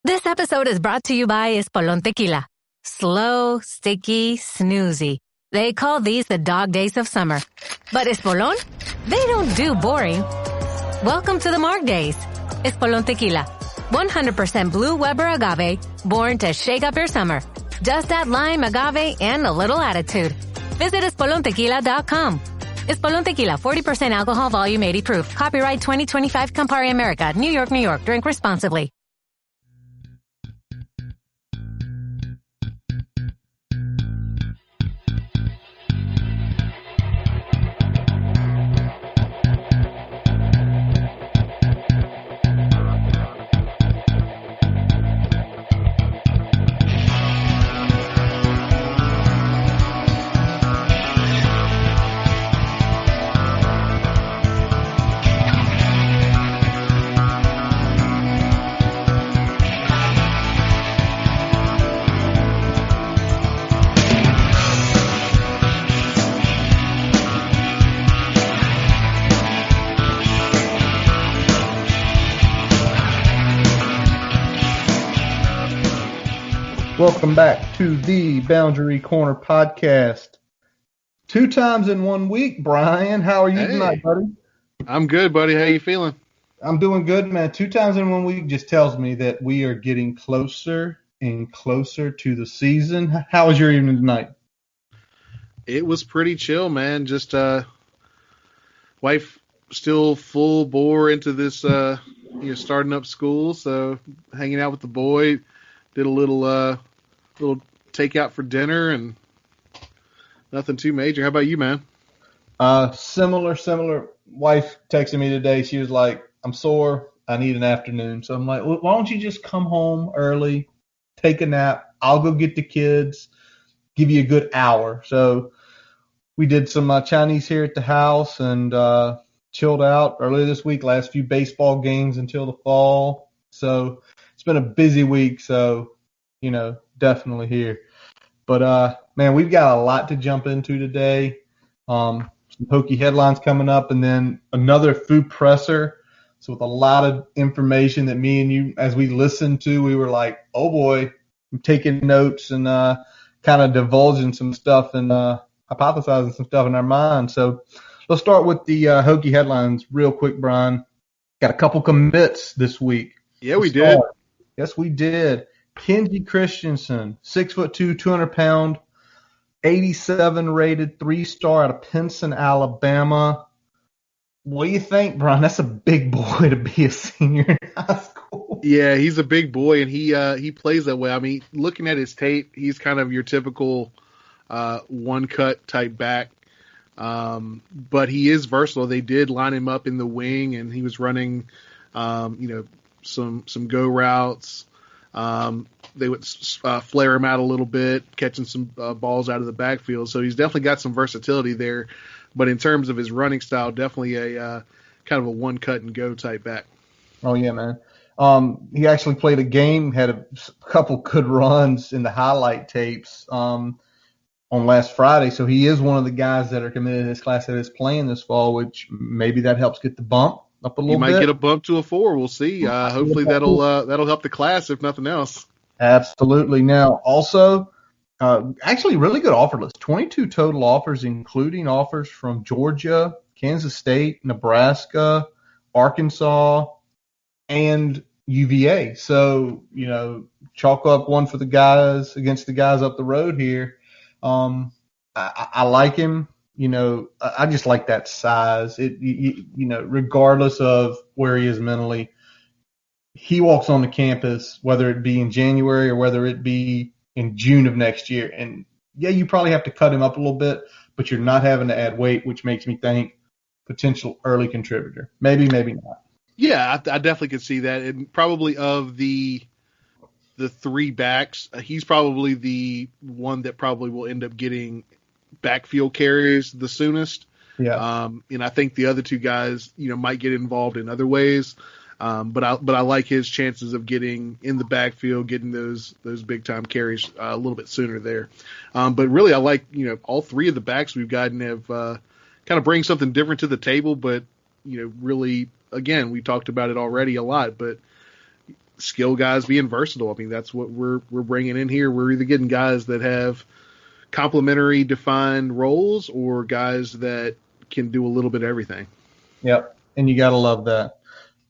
This episode is brought to you by Espolón Tequila. Slow, sticky, snoozy. They call these the dog days of summer. But Espolón? They don't do boring. Welcome to the Marg Days. Espolón Tequila. 100% blue Weber agave, born to shake up your summer. Just add lime, agave, and a little attitude. Visit espolontequila.com. Espolón Tequila, 40% alcohol, volume 80 proof. Copyright 2025 Campari America, New York, New York. Drink responsibly. Welcome back to the Boundary Corner podcast. 2 times in 1 week, Brian. How are you tonight, buddy? I'm good, buddy. How you feeling? I'm doing good, man. 2 times in 1 week just tells me that we are getting closer and closer to the season. How was your evening tonight? It was pretty chill, man. Just wife still full bore into this starting up school, so hanging out with the boy, did a little takeout for dinner and nothing too major. How about you, man? Similar. Wife texted me today. She was like, I'm sore. I need an afternoon. So I'm like, well, why don't you just come home early, take a nap. I'll go get the kids, give you a good hour. So we did some Chinese here at the house and chilled out earlier this week. Last few baseball games until the fall. So it's been a busy week. So, definitely here. But, man, we've got a lot to jump into today. Some hokey headlines coming up and then another food presser. So with a lot of information that me and you, as we listened to, we were like, oh, boy, I'm taking notes and kind of divulging some stuff and hypothesizing some stuff in our minds. So let's start with the hokey headlines real quick, Brian. Got a couple commits this week. Yeah, we did. Yes, we did. Kenji Christensen, 6'2", 200-pound, 87 rated, 3-star out of Pinson, Alabama. What do you think, Brian? That's a big boy to be a senior in high school. Yeah, he's a big boy, and he plays that way. I mean, looking at his tape, he's kind of your typical one-cut type back. But he is versatile. They did line him up in the wing, and he was running, some go routes. They would flare him out a little bit, catching some balls out of the backfield. So he's definitely got some versatility there. But in terms of his running style, definitely a kind of a one cut and go type back. Oh yeah, man. He actually played a game, had a couple good runs in the highlight tapes on last Friday. So he is one of the guys that are committed in this class that is playing this fall, which maybe that helps get the bump up a little bit. He might get a bump to a 4. We'll see. Hopefully that'll help the class, if nothing else. Absolutely. Now, also, actually really good offer list. 22 total offers, including offers from Georgia, Kansas State, Nebraska, Arkansas, and UVA. So, chalk up one for the guys against the guys up the road here. I like him. I just like that size. Regardless of where he is mentally, he walks on the campus, whether it be in January or whether it be in June of next year. And yeah, you probably have to cut him up a little bit, but you're not having to add weight, which makes me think potential early contributor. Maybe, maybe not. Yeah, I definitely could see that. And probably of the 3 backs, he's probably the one that probably will end up getting backfield carries the soonest. Yeah. And I think the other 2 guys, might get involved in other ways. But I like his chances of getting in the backfield, getting those big time carries a little bit sooner there. But really, I like all 3 of the backs we've gotten have kind of bring something different to the table. But really, again, we talked about it already a lot. But skill guys being versatile. I mean, that's what we're bringing in here. We're either getting guys that have complementary defined roles or guys that can do a little bit of everything. Yep, and you got to love that.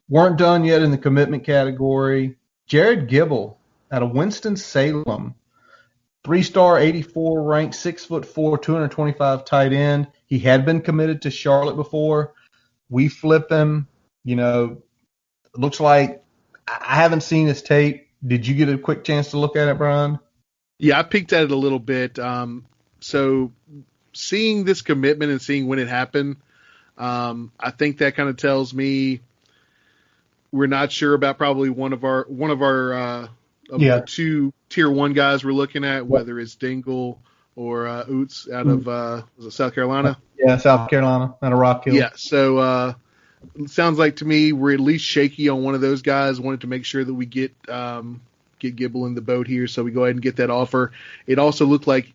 Weren't done yet in the commitment category. Jared Gibble out of Winston-Salem, 3-star, 84 ranked, 6'4", 225 tight end. He had been committed to Charlotte before. We flip him. You know, it looks like I haven't seen his tape. Did you get a quick chance to look at it, Brian? Yeah, I peeked at it a little bit. So seeing this commitment and seeing when it happened, I think that kind of tells me we're not sure about probably one of our the two tier 1 guys we're looking at, whether it's Dingle or Oots out of was it South Carolina? Yeah, South Carolina, out of Rock Hill. Yeah, so it sounds like to me we're at least shaky on one of those guys. Wanted to make sure that we get Gibble in the boat here, so we go ahead and get that offer. It also looked like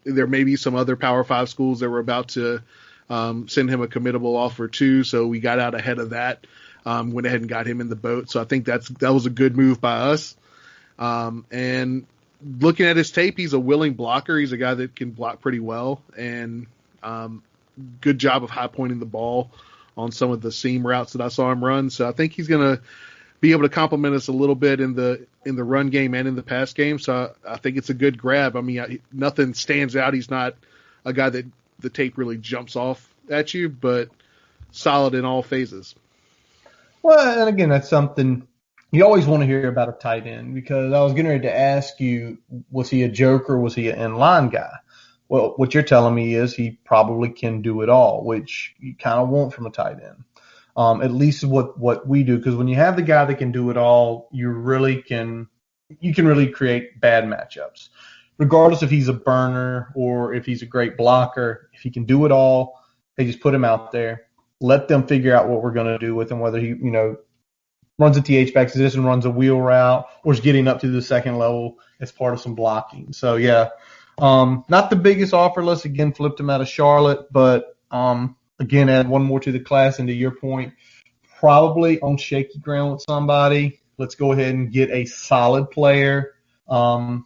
there may be some other Power 5 schools that were about to send him a committable offer too, so we got out ahead of that. Went ahead and got him in the boat, so I think that was a good move by us. And looking at his tape, he's a willing blocker. He's a guy that can block pretty well, and good job of high pointing the ball on some of the seam routes that I saw him run. So I think he's going to be able to complement us a little bit in the run game and in the pass game. So I think it's a good grab. I mean, nothing stands out. He's not a guy that the tape really jumps off at you, but solid in all phases. Well, and again, that's something you always want to hear about a tight end, because I was getting ready to ask you, was he a joker? Was he an in-line guy? Well, what you're telling me is he probably can do it all, which you kind of want from a tight end. At least what we do, because when you have the guy that can do it all, you can really create bad matchups. Regardless if he's a burner or if he's a great blocker, if he can do it all, they just put him out there. Let them figure out what we're going to do with him, whether he, runs a TH back position, runs a wheel route, or is getting up to the second level as part of some blocking. So, yeah, not the biggest offer list. Again, flipped him out of Charlotte, but again, add one more to the class. And to your point, probably on shaky ground with somebody. Let's go ahead and get a solid player in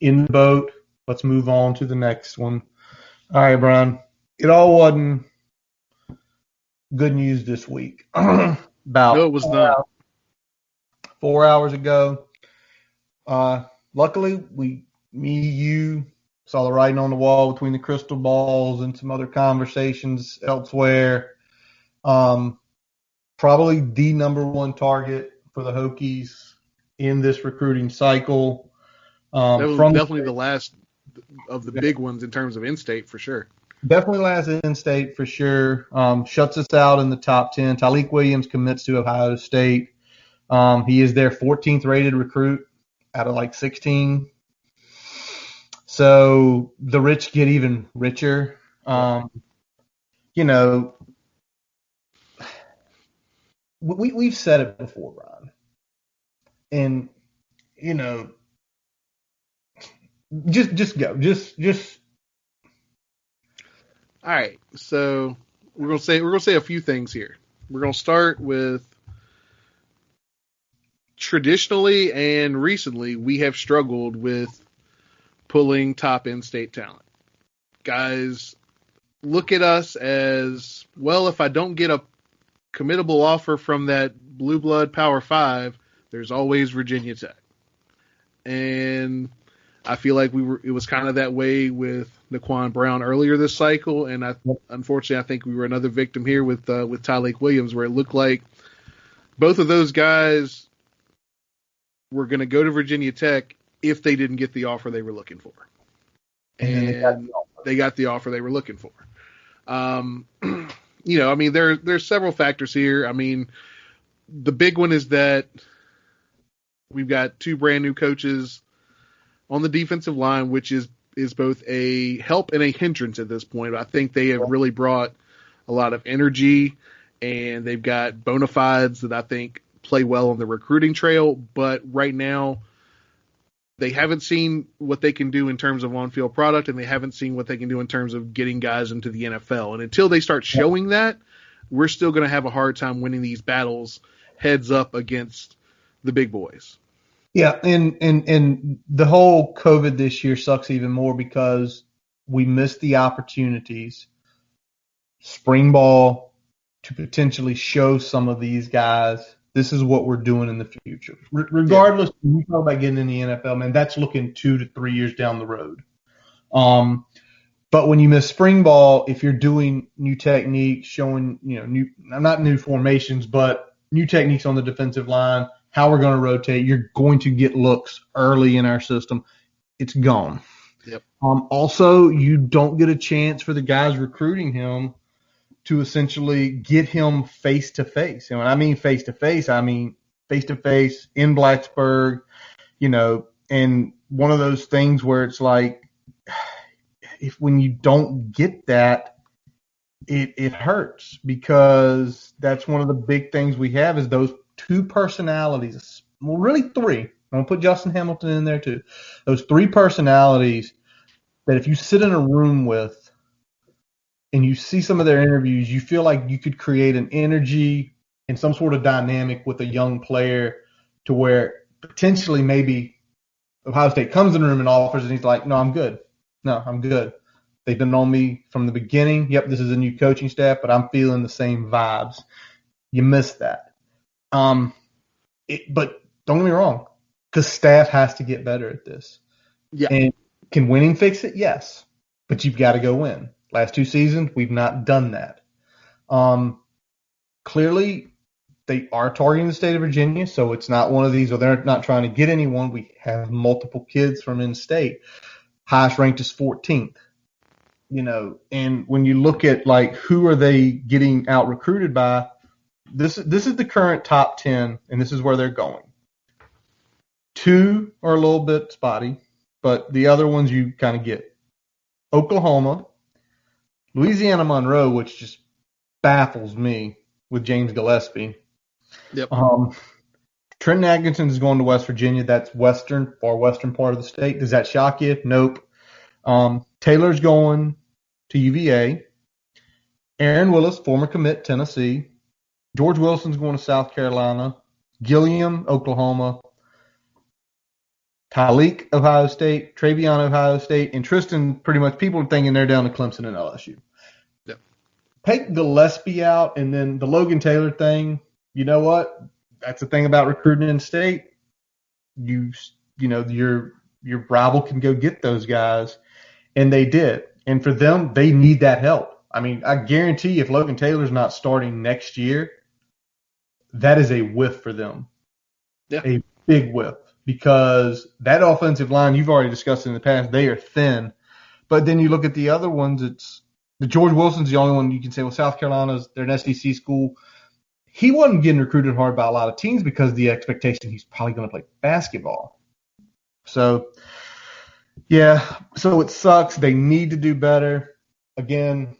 the boat. Let's move on to the next one. All right, Brian. It all wasn't good news this week. About no, it was not. 4 hours ago. Luckily, you saw the writing on the wall between the crystal balls and some other conversations elsewhere. Probably the number one target for the Hokies in this recruiting cycle. That was definitely the last of the big ones in terms of in-state for sure. Definitely last in-state for sure. Shuts us out in the top 10. Tyleik Williams commits to Ohio State. He is their 14th rated recruit out of like 16. So the rich get even richer. We've said it before, Ron. And, just go. Just. All right. So we're gonna say a few things here. We're gonna start with traditionally and recently we have struggled with pulling top in-state talent. Guys look at us as, well, if I don't get a committable offer from that blue blood Power 5, there's always Virginia Tech. And I feel like it was kind of that way with Naquan Brown earlier this cycle, and unfortunately I think we were another victim here with Tyleik Williams, where it looked like both of those guys were going to go to Virginia Tech if they didn't get the offer they were looking for. And they got the offer they were looking for. There's several factors here. I mean, the big one is that we've got two brand new coaches on the defensive line, which is both a help and a hindrance at this point. I think they have really brought a lot of energy, and they've got bona fides that I think play well on the recruiting trail. But right now, they haven't seen what they can do in terms of on-field product, and they haven't seen what they can do in terms of getting guys into the NFL. And until they start showing that, we're still going to have a hard time winning these battles heads up against the big boys. Yeah, and the whole COVID this year sucks even more because we missed the opportunities, spring ball, to potentially show some of these guys this is what we're doing in the future. Regardless, when you talk about getting in the NFL, man, that's looking 2 to 3 years down the road. But when you miss spring ball, if you're doing new techniques, showing not new formations, but new techniques on the defensive line, how we're going to rotate, you're going to get looks early in our system. It's gone. Yep. Also, you don't get a chance for the guys recruiting him to essentially get him face to face. And when I mean face to face, I mean face to face in Blacksburg, and one of those things where it's like, when you don't get that, it hurts, because that's one of the big things we have is those two personalities. Well, really three. I'm going to put Justin Hamilton in there too. Those three personalities that if you sit in a room with and you see some of their interviews, you feel like you could create an energy and some sort of dynamic with a young player to where potentially maybe Ohio State comes in the room and offers, and he's like, no, I'm good. No, I'm good. They've been on me from the beginning. Yep, this is a new coaching staff, but I'm feeling the same vibes. You missed that. But don't get me wrong, because staff has to get better at this. Yeah. And can winning fix it? Yes. But you've got to go win. Last 2 seasons, we've not done that. Clearly, they are targeting the state of Virginia, so it's not one of these, or they're not trying to get anyone. We have multiple kids from in-state. Highest ranked is 14th. And when you look at like who are they getting out recruited by, this is the current top 10, and this is where they're going. 2 are a little bit spotty, but the other ones you kind of get. Oklahoma, Louisiana Monroe, which just baffles me with James Gillespie. Yep. Trenton Atkinson is going to West Virginia. That's far western part of the state. Does that shock you? Nope. Taylor's going to UVA. Aaron Willis, former commit, Tennessee. George Wilson's going to South Carolina. Gilliam, Oklahoma. Tyleik, Ohio State. Travion, Ohio State. And Tristan, pretty much people are thinking they're down to Clemson and LSU. Yep. Take Gillespie out, and then the Logan Taylor thing, you know what? That's the thing about recruiting in state. Your rival can go get those guys, and they did. And for them, they need that help. I mean, I guarantee if Logan Taylor's not starting next year, that is a whiff for them. Yeah. A big whiff, because that offensive line, you've already discussed in the past, they are thin. But then you look at the other ones, it's the George Wilson's the only one you can say, well, South Carolina's, they're an SEC school. He wasn't getting recruited hard by a lot of teams because of the expectation he's probably going to play basketball. So, yeah, so it sucks. They need to do better. Again,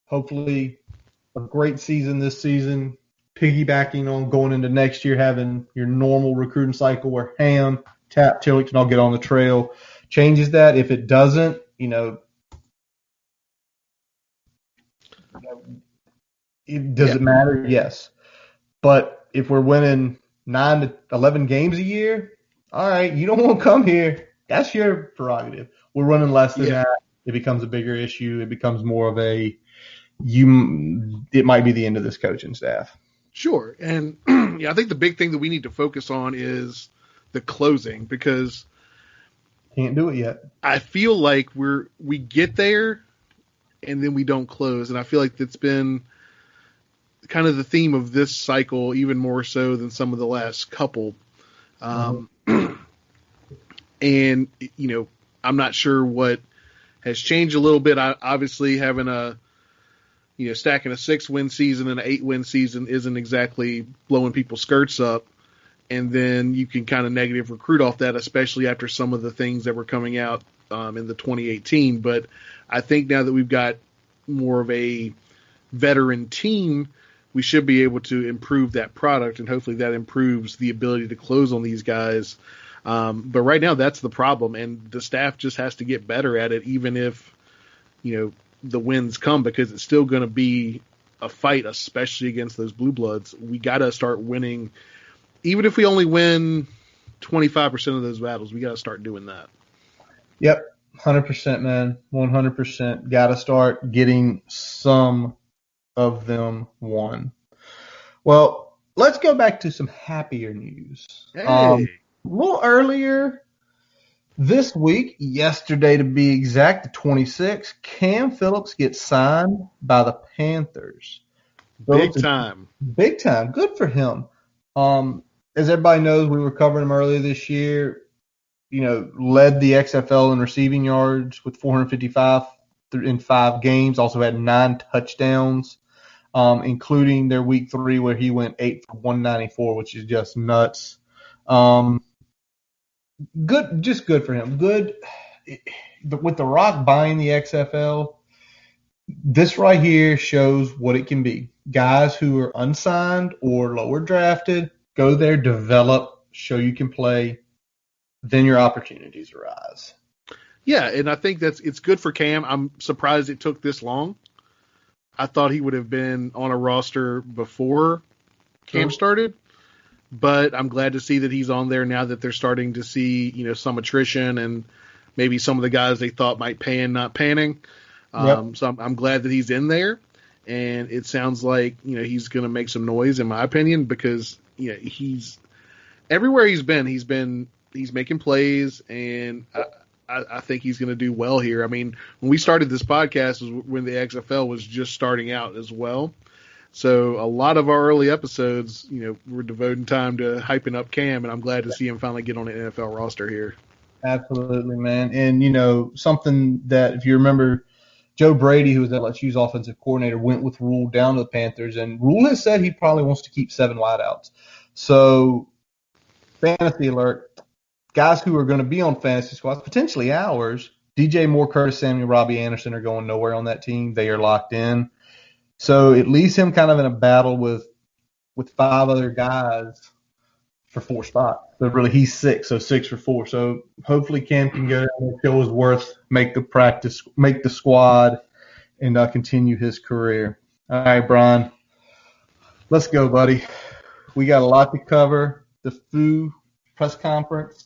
hopefully a great season this season, piggybacking on going into next year, having your normal recruiting cycle where Ham, Tap, Tyleik can all get on the trail. Changes that. If it doesn't, does it matter? Yes. But if we're winning 9 to 11 games a year, all right, you don't want to come here. That's your prerogative. We're running less than that. It becomes a bigger issue. It becomes more of it might be the end of this coaching staff. Sure. And I think the big thing that we need to focus on is the closing, because can't do it yet. I feel like we get there and then we don't close. And I feel like that's been kind of the theme of this cycle, even more so than some of the last couple. And, I'm not sure what has changed a little bit. Obviously, having stacking a 6-win season and an 8-win season isn't exactly blowing people's skirts up. And then you can kind of negative recruit off that, especially after some of the things that were coming out in the 2018. But I think now that we've got more of a veteran team, we should be able to improve that product, and hopefully that improves the ability to close on these guys. But right now that's the problem, and the staff just has to get better at it, even if, the wins come, because it's still going to be a fight, especially against those blue bloods. We got to start winning even if we only win 25% of those battles, we got to start doing that. Yep, 100%, man. 100%. Got to start getting some of them won. Well, let's go back to some happier news. Hey. A little earlier this week, yesterday to be exact, the 26th, Cam Phillips gets signed by the Panthers. Big time. Big time. Good for him. As everybody knows, we were covering him earlier this year. Led the XFL in receiving yards with 455 in 5 games. Also had 9 touchdowns, including their week 3 where he went 8 for 194, which is just nuts. Good, just good for him. Good with the Rock buying the XFL. This right here shows what it can be. Guys who are unsigned or lower drafted, go there, develop, show you can play, then your opportunities arise. Yeah, and I think it's good for Cam. I'm surprised it took this long. I thought he would have been on a roster before Cam started, but I'm glad to see that he's on there now that they're starting to see, some attrition and maybe some of the guys they thought might pan not panning. So I'm glad that he's in there, and it sounds like he's going to make some noise, in my opinion, because he's everywhere he's making plays, and I think he's going to do well here. I mean, when we started this podcast was when the XFL was just starting out as well, so a lot of our early episodes, we're devoting time to hyping up Cam, and I'm glad to see him finally get on an NFL roster here. Absolutely, man, and something that if you remember. Joe Brady, who was LSU's offensive coordinator, went with Rule down to the Panthers, and Rule has said he probably wants to keep 7 wideouts. So, fantasy alert, guys who are going to be on fantasy squads, potentially ours, DJ Moore, Curtis Samuel, Robbie Anderson are going nowhere on that team. They are locked in. So, it leaves him kind of in a battle with 5 other guys for 4 spots. So really, he's 6, so 6 for 4. So hopefully Cam can go down there, show his worth, make the squad, and continue his career. All right, Brian, let's go, buddy. We got a lot to cover. The FU press conference.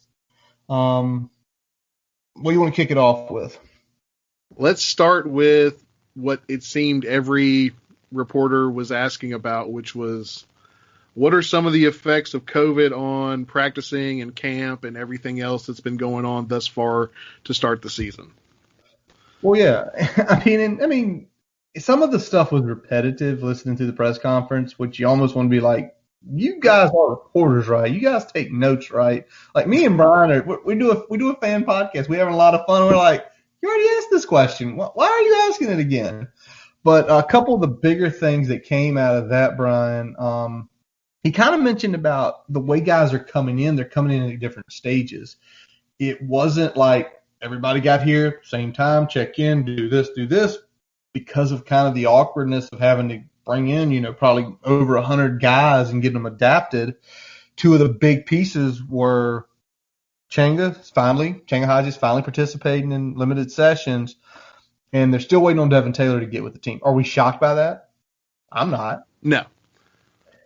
What do you want to kick it off with? Let's start with what it seemed every reporter was asking about, which was, what are some of the effects of COVID on practicing and camp and everything else that's been going on thus far to start the season? Well, yeah. I mean, some of the stuff was repetitive listening to the press conference, which you almost want to be like, you guys are reporters, right? You guys take notes, right? Like me and Brian, we do a fan podcast. We're having a lot of fun. We're like, you already asked this question. Why are you asking it again? But a couple of the bigger things that came out of that, Brian, he kind of mentioned about the way guys are coming in. They're coming in at different stages. It wasn't like everybody got here, same time, check in, do this, because of kind of the awkwardness of having to bring in, probably over 100 guys and get them adapted. 2 of the big pieces were Changa Hodges finally participating in limited sessions, and they're still waiting on Devin Taylor to get with the team. Are we shocked by that? I'm not. No.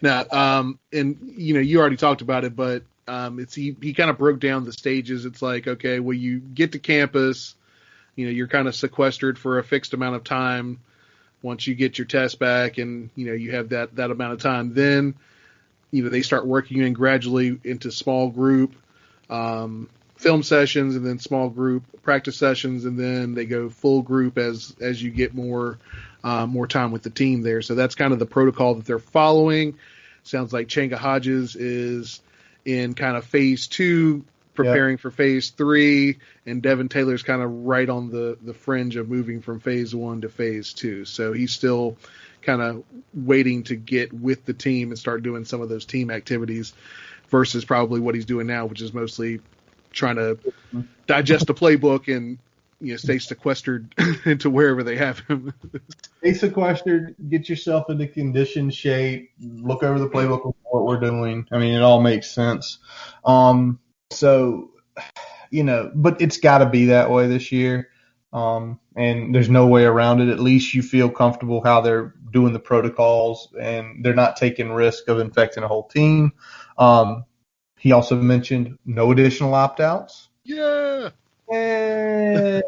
And you already talked about it, but he kind of broke down the stages. It's like, okay, well, you get to campus, you're kind of sequestered for a fixed amount of time. Once you get your test back and you have that amount of time, then they start working you in gradually into small group film sessions, and then small group practice sessions, and then they go full group as you get more time with the team there. So that's kind of the protocol that they're following. Sounds like Changa Hodges is in kind of phase 2, preparing for phase 3, and Devin Taylor's kind of right on the fringe of moving from phase 1 to phase 2. So he's still kind of waiting to get with the team and start doing some of those team activities versus probably what he's doing now, which is mostly trying to digest the playbook and stay sequestered into wherever they have him. Stay sequestered, get yourself into condition shape, look over the playbook of what we're doing. I mean, it all makes sense. So, but it's got to be that way this year. And there's no way around it. At least you feel comfortable how they're doing the protocols, and they're not taking risk of infecting a whole team. He also mentioned no additional opt-outs. Yeah. Eh.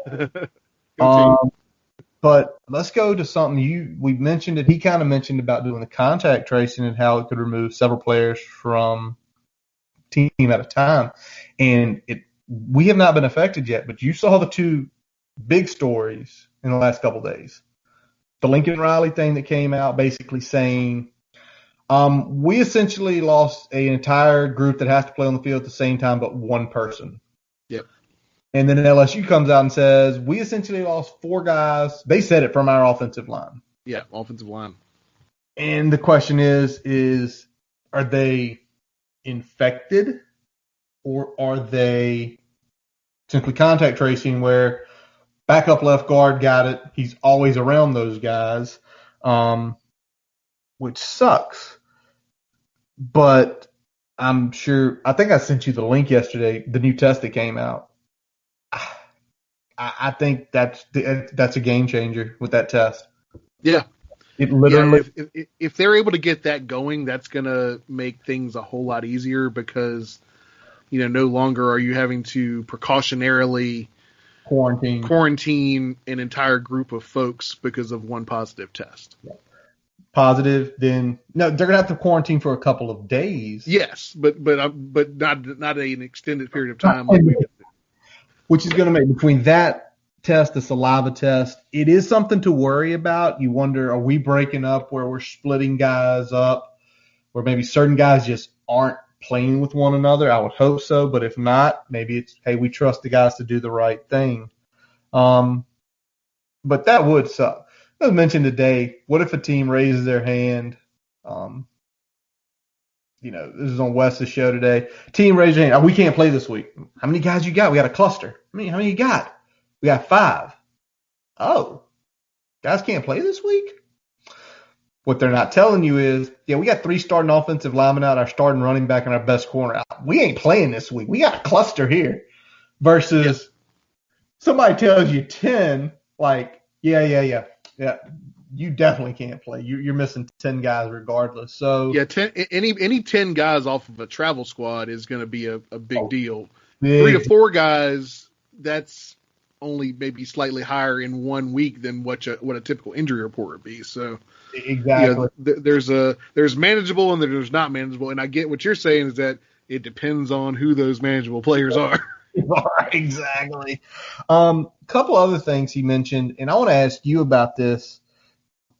Go team. But let's go to something we mentioned it. He kind of mentioned about doing the contact tracing and how it could remove several players from team at a time. And we have not been affected yet, but you saw the two big stories in the last couple of days. The Lincoln Riley thing that came out basically saying we essentially lost an entire group that has to play on the field at the same time but one person. Yep. And then LSU comes out and says, we essentially lost 4 guys. They said it from our offensive line. Yeah, offensive line. And the question is are they infected or are they simply contact tracing where backup left guard got it? He's always around those guys, which sucks. But I think I sent you the link yesterday, the new test that came out. I think that's a game changer with that test. Yeah. It literally. Yeah, if they're able to get that going, that's going to make things a whole lot easier because, no longer are you having to precautionarily quarantine an entire group of folks because of one positive test. Yeah. Positive, then no, they're gonna have to quarantine for a couple of days. Yes, but not an extended period of time. Which is going to make between that test, the saliva test, it is something to worry about. You wonder, are we breaking up where we're splitting guys up, where maybe certain guys just aren't playing with one another? I would hope so, but if not, maybe it's, hey, we trust the guys to do the right thing. But that would suck. I was mentioned today, what if a team raises their hand? This is on Wes's show today. Team raised their hand. Oh, we can't play this week. How many guys you got? We got a cluster. How many you got? We got 5. Oh, guys can't play this week? What they're not telling you is, we got 3 starting offensive linemen out, our starting running back, and our best corner out. We ain't playing this week. We got a cluster here. Versus somebody tells you 10, like, yeah. You definitely can't play. You're missing 10 guys regardless. So any 10 guys off of a travel squad is going to be a big deal. Big. 3 to 4 guys, that's only maybe slightly higher in 1 week than what a typical injury report would be. So exactly, there's manageable and there's not manageable. And I get what you're saying is that it depends on who those manageable players are. Exactly. Couple other things he mentioned, and I want to ask you about this.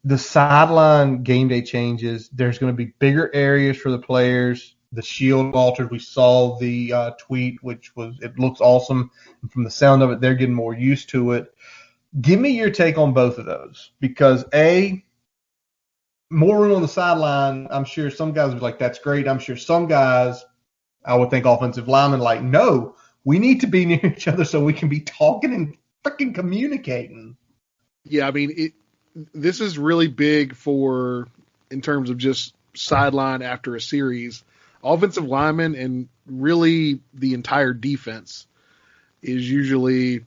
The sideline game day changes. There's going to be bigger areas for the players. The shield altered. We saw the tweet, it looks awesome. And from the sound of it, they're getting more used to it. Give me your take on both of those, because more room on the sideline. I'm sure some guys would be like, that's great. I'm sure some guys, I would think offensive linemen, like, no, we need to be near each other so we can be talking and freaking communicating. Yeah, I mean, this is really big in terms of just sideline after a series. Offensive linemen and really the entire defense is usually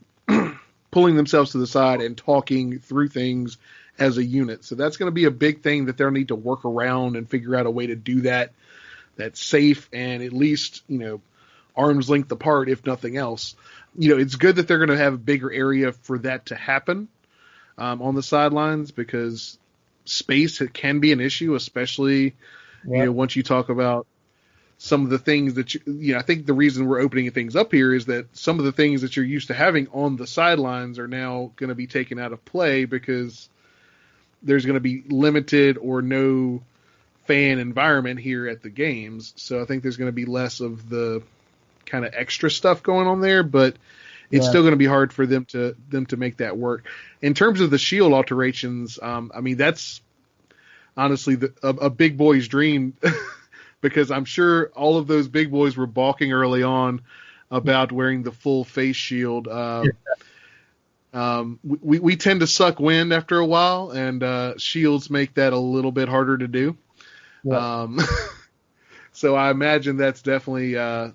pulling themselves to the side and talking through things as a unit. So that's going to be a big thing that they'll need to work around and figure out a way to do that that's safe and at least, arm's length apart, if nothing else. It's good that they're going to have a bigger area for that to happen on the sidelines, because space can be an issue, especially once you talk about some of the things that I think the reason we're opening things up here is that some of the things that you're used to having on the sidelines are now going to be taken out of play because there's going to be limited or no fan environment here at the games. So I think there's going to be less of the kind of extra stuff going on there, but it's still going to be hard for them to make that work. In terms of the shield alterations, that's honestly a big boy's dream because I'm sure all of those big boys were balking early on about wearing the full face shield. We tend to suck wind after a while, and shields make that a little bit harder to do. Yeah. So I imagine that's definitely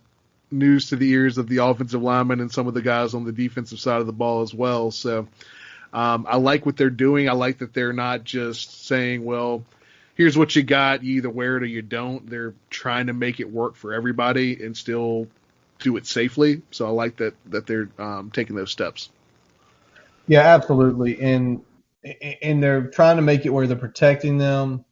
news to the ears of the offensive linemen and some of the guys on the defensive side of the ball as well. So I like what they're doing. I like that they're not just saying, well, here's what you got. You either wear it or you don't. They're trying to make it work for everybody and still do it safely. So I like that they're taking those steps. Yeah, absolutely. And they're trying to make it where they're protecting them,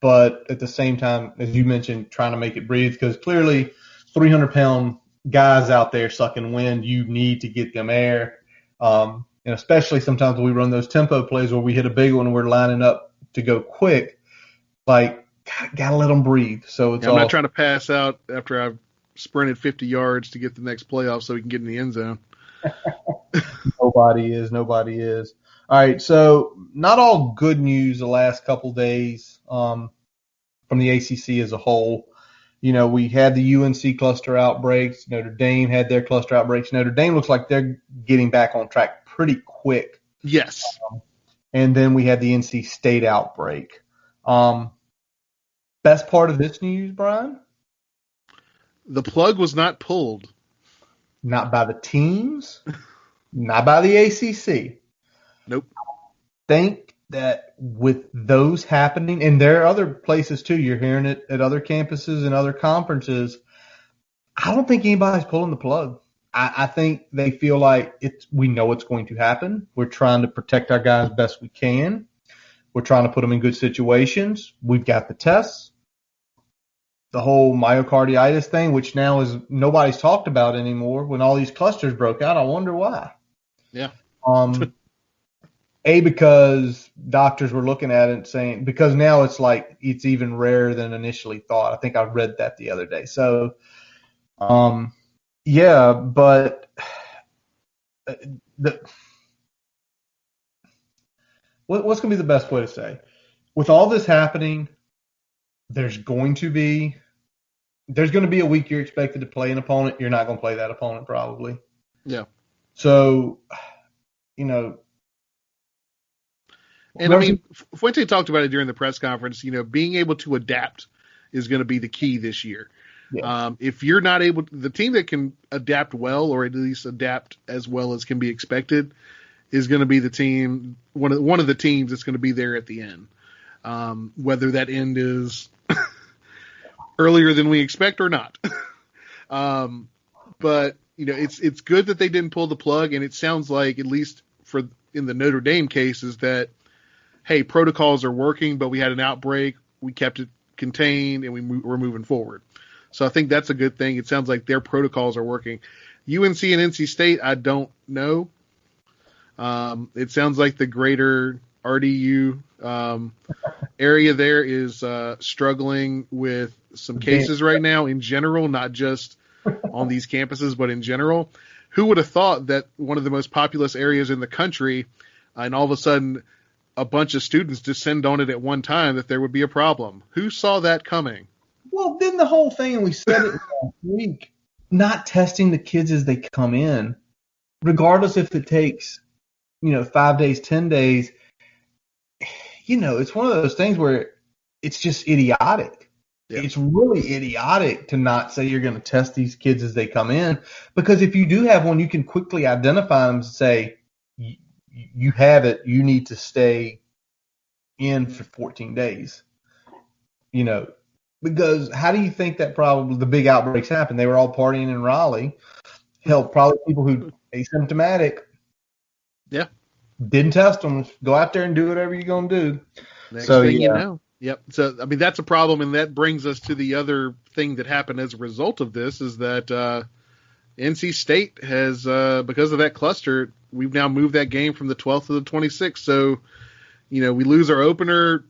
but at the same time, as you mentioned, trying to make it breathe, because clearly 300-pound guys out there sucking wind, you need to get them air. And especially sometimes when we run those tempo plays where we hit a big one and we're lining up to go quick, like, gotta let them breathe. So it's I'm not trying to pass out after I've sprinted 50 yards to get the next playoff so we can get in the end zone. Nobody is. All right, so not all good news the last couple days from the ACC as a whole. You know, we had the UNC cluster outbreaks. Notre Dame had their cluster outbreaks. Notre Dame looks like they're getting back on track pretty quick. Yes. And then we had the NC State outbreak. Best part of this news, Brian? The plug was not pulled. Not by the teams, not by the ACC. Nope. Think that with those happening, and there are other places too, you're hearing it at other campuses and other conferences, I don't think anybody's pulling the plug. I think they feel like we know it's going to happen. We're trying to protect our guys best we can. We're trying to put them in good situations. We've got the tests. The whole myocarditis thing, which now is nobody's talked about anymore. When all these clusters broke out, I wonder why. Yeah. Because doctors were looking at it and saying, because now it's like it's even rarer than initially thought. I think I read that the other day. So, yeah, but what's going to be the best way to say? With all this happening, there's going to be a week you're expected to play an opponent. You're not going to play that opponent probably. Yeah. So, you know. And I mean, Fuente talked about it during the press conference. You know, being able to adapt is going to be the key this year. Yeah. If you're not able, the team that can adapt well, or at least adapt as well as can be expected, is going to be the team. One of the teams that's going to be there at the end. Whether that end is earlier than we expect or not. But you know, it's good that they didn't pull the plug, and it sounds like, at least in the Notre Dame case, is that, hey, protocols are working, but we had an outbreak, we kept it contained, and we're moving forward. So I think that's a good thing. It sounds like their protocols are working. UNC and NC State, I don't know. It sounds like the greater RDU area there is struggling with some cases right now in general, not just on these campuses, but in general. Who would have thought that one of the most populous areas in the country, and all of a sudden a bunch of students descend on it at one time, that there would be a problem? Who saw that coming? Well, then the whole thing, and we said it last week, not testing the kids as they come in, regardless if it takes, 5 days, 10 days, it's one of those things where it's just idiotic. Yeah. It's really idiotic to not say you're going to test these kids as they come in, because if you do have one, you can quickly identify them and say, you have it, you need to stay in for 14 days, because how do you think that probably the big outbreaks happened? They were all partying in Raleigh. Hell, probably people who asymptomatic. Yeah. Didn't test them. Go out there and do whatever you're going to do. Next thing you know. Yep. So, I mean, that's a problem, and that brings us to the other thing that happened as a result of this, is that NC State has, because of that cluster, we've now moved that game from the 12th to the 26th. So, we lose our opener,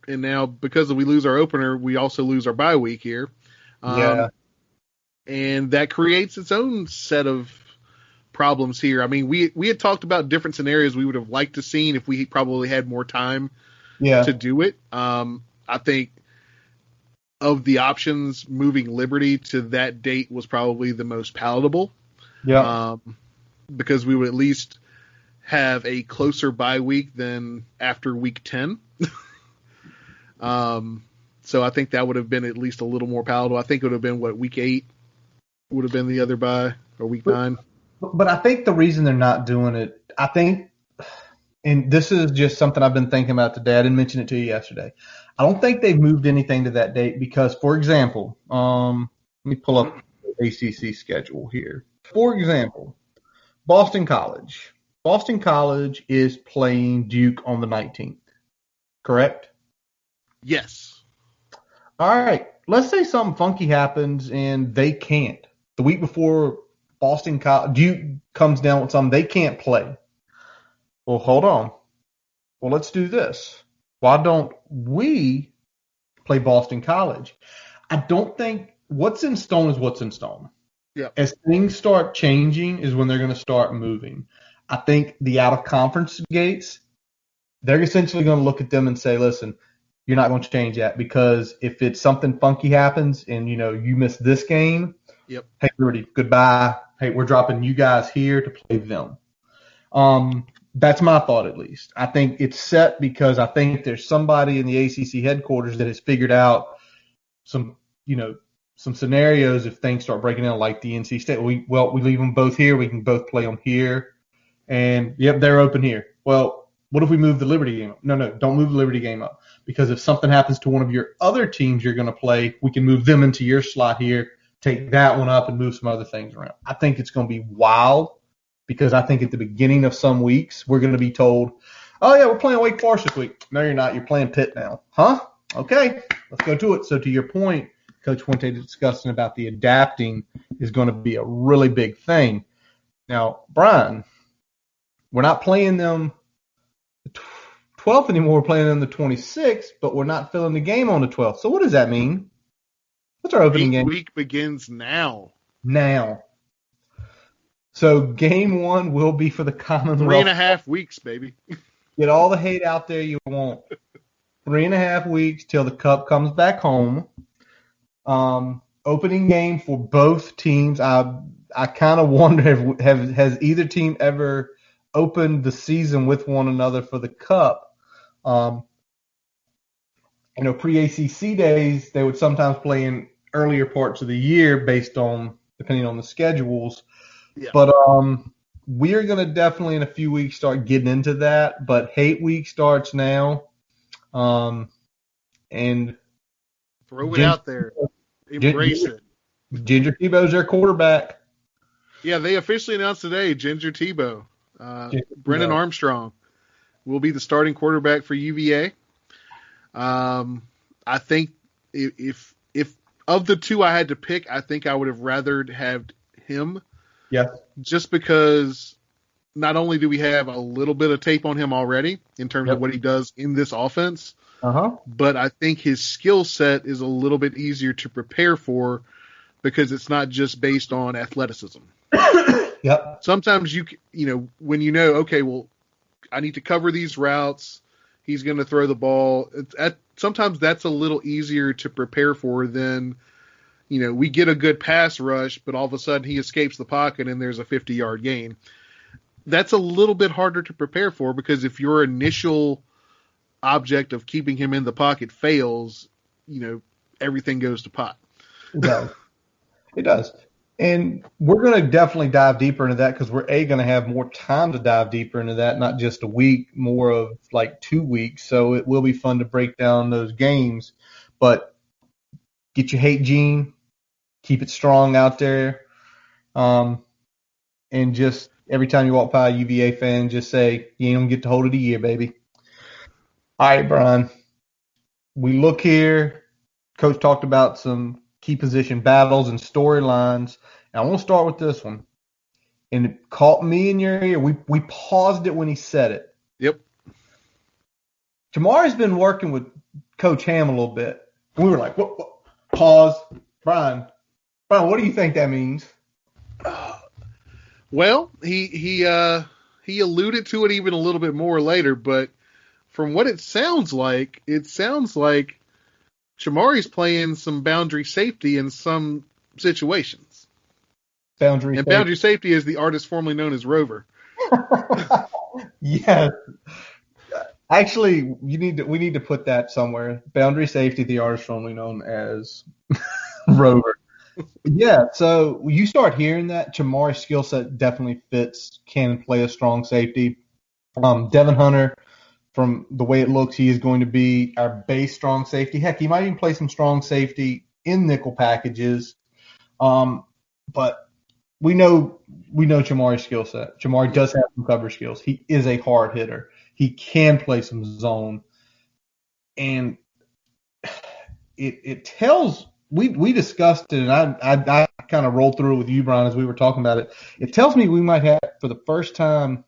and now because we lose our opener, we also lose our bye week here. And that creates its own set of problems here. I mean, we had talked about different scenarios we would have liked to seen if we probably had more time to do it. I think of the options, moving Liberty to that date was probably the most palatable. Yeah. Because we would at least have a closer bye week than after week 10. So I think that would have been at least a little more palatable. I think it would have been week 8 would have been the other bye, or week 9. But I think the reason they're not doing it, I think and this is just something I've been thinking about today. I didn't mention it to you yesterday. I don't think they've moved anything to that date because, for example, let me pull up the ACC schedule here. For example, Boston College. Boston College is playing Duke on the 19th, correct? Yes. All right. Let's say something funky happens and they can't. The week before Duke comes down with something, they can't play. Well, hold on. Well, let's do this. Why don't we play Boston College? I don't think what's in stone is what's in stone. Yeah. As things start changing is when they're going to start moving. I think the out-of-conference gates, they're essentially going to look at them and say, listen, you're not going to change that because if it's something funky happens and, you miss this game, yep. Hey, Rudy, goodbye. Hey, we're dropping you guys here to play them. That's my thought, at least. I think it's set because I think there's somebody in the ACC headquarters that has figured out some scenarios if things start breaking down like the NC State. We leave them both here. We can both play them here. And, yep, they're open here. Well, what if we move the Liberty game up? No, don't move the Liberty game up. Because if something happens to one of your other teams you're going to play, we can move them into your slot here, take that one up, and move some other things around. I think it's going to be wild because I think at the beginning of some weeks we're going to be told, oh, yeah, we're playing Wake Forest this week. No, you're not. You're playing Pitt now. Huh? Okay, let's go to it. So to your point, Coach Fuente discussing about the adapting is going to be a really big thing. Now, Brian, we're not playing them the 12th anymore. We're playing them the 26th, but we're not filling the game on the 12th. So what does that mean? What's our opening game? Week begins now. Now. So game one will be for the Commonwealth. 3.5 weeks, baby. Get all the hate out there you want. 3.5 weeks till the Cup comes back home. Opening game for both teams. I kind of wonder has either team ever opened the season with one another for the Cup? Pre-ACC days, they would sometimes play in earlier parts of the year depending on the schedules. Yeah. But we're going to definitely in a few weeks start getting into that. But Hate Week starts now. And throw it out there. Embrace it. Ginger Tebow's their quarterback. Yeah, they officially announced today Ginger Tebow. Brennan Armstrong will be the starting quarterback for UVA. I think if of the two I had to pick, I think I would have rather have him. Yeah. Just because not only do we have a little bit of tape on him already in terms of what he does in this offense, but I think his skill set is a little bit easier to prepare for because it's not just based on athleticism. Yep. Sometimes when okay, well, I need to cover these routes. He's going to throw the ball. Sometimes that's a little easier to prepare for than, we get a good pass rush, but all of a sudden he escapes the pocket and there's a 50-yard gain. That's a little bit harder to prepare for because if your initial object of keeping him in the pocket fails, everything goes to pot. It does. It does. And we're going to definitely dive deeper into that because we're going to have more time to dive deeper into that, not just a week, more of like 2 weeks. So it will be fun to break down those games. But get your hate gene, keep it strong out there, and just every time you walk by a UVA fan, just say, you ain't going to get to hold of the year, baby. All right, Brian. We look here. Coach talked about some key position battles and storylines. And I want to start with this one. And it caught me in your ear. We paused it when he said it. Yep. Jamari's been working with Coach Ham a little bit. And we were like, what? Pause. Brian, what do you think that means? Well, he alluded to it even a little bit more later, but from what it sounds like Jamari's playing some boundary safety in some situations. Boundary safety is the artist formerly known as Rover. Yes. Actually, we need to put that somewhere. Boundary safety, the artist formerly known as Rover. Yeah, so you start hearing that Jamari's skill set definitely fits, can play a strong safety. Devin Hunter, from the way it looks, he is going to be our base strong safety. Heck, he might even play some strong safety in nickel packages. But we know Jamari's skill set. Jamari does have some cover skills. He is a hard hitter. He can play some zone. And it tells we discussed it, and I kind of rolled through it with you, Brian, as we were talking about it. It tells me we might have, for the first time,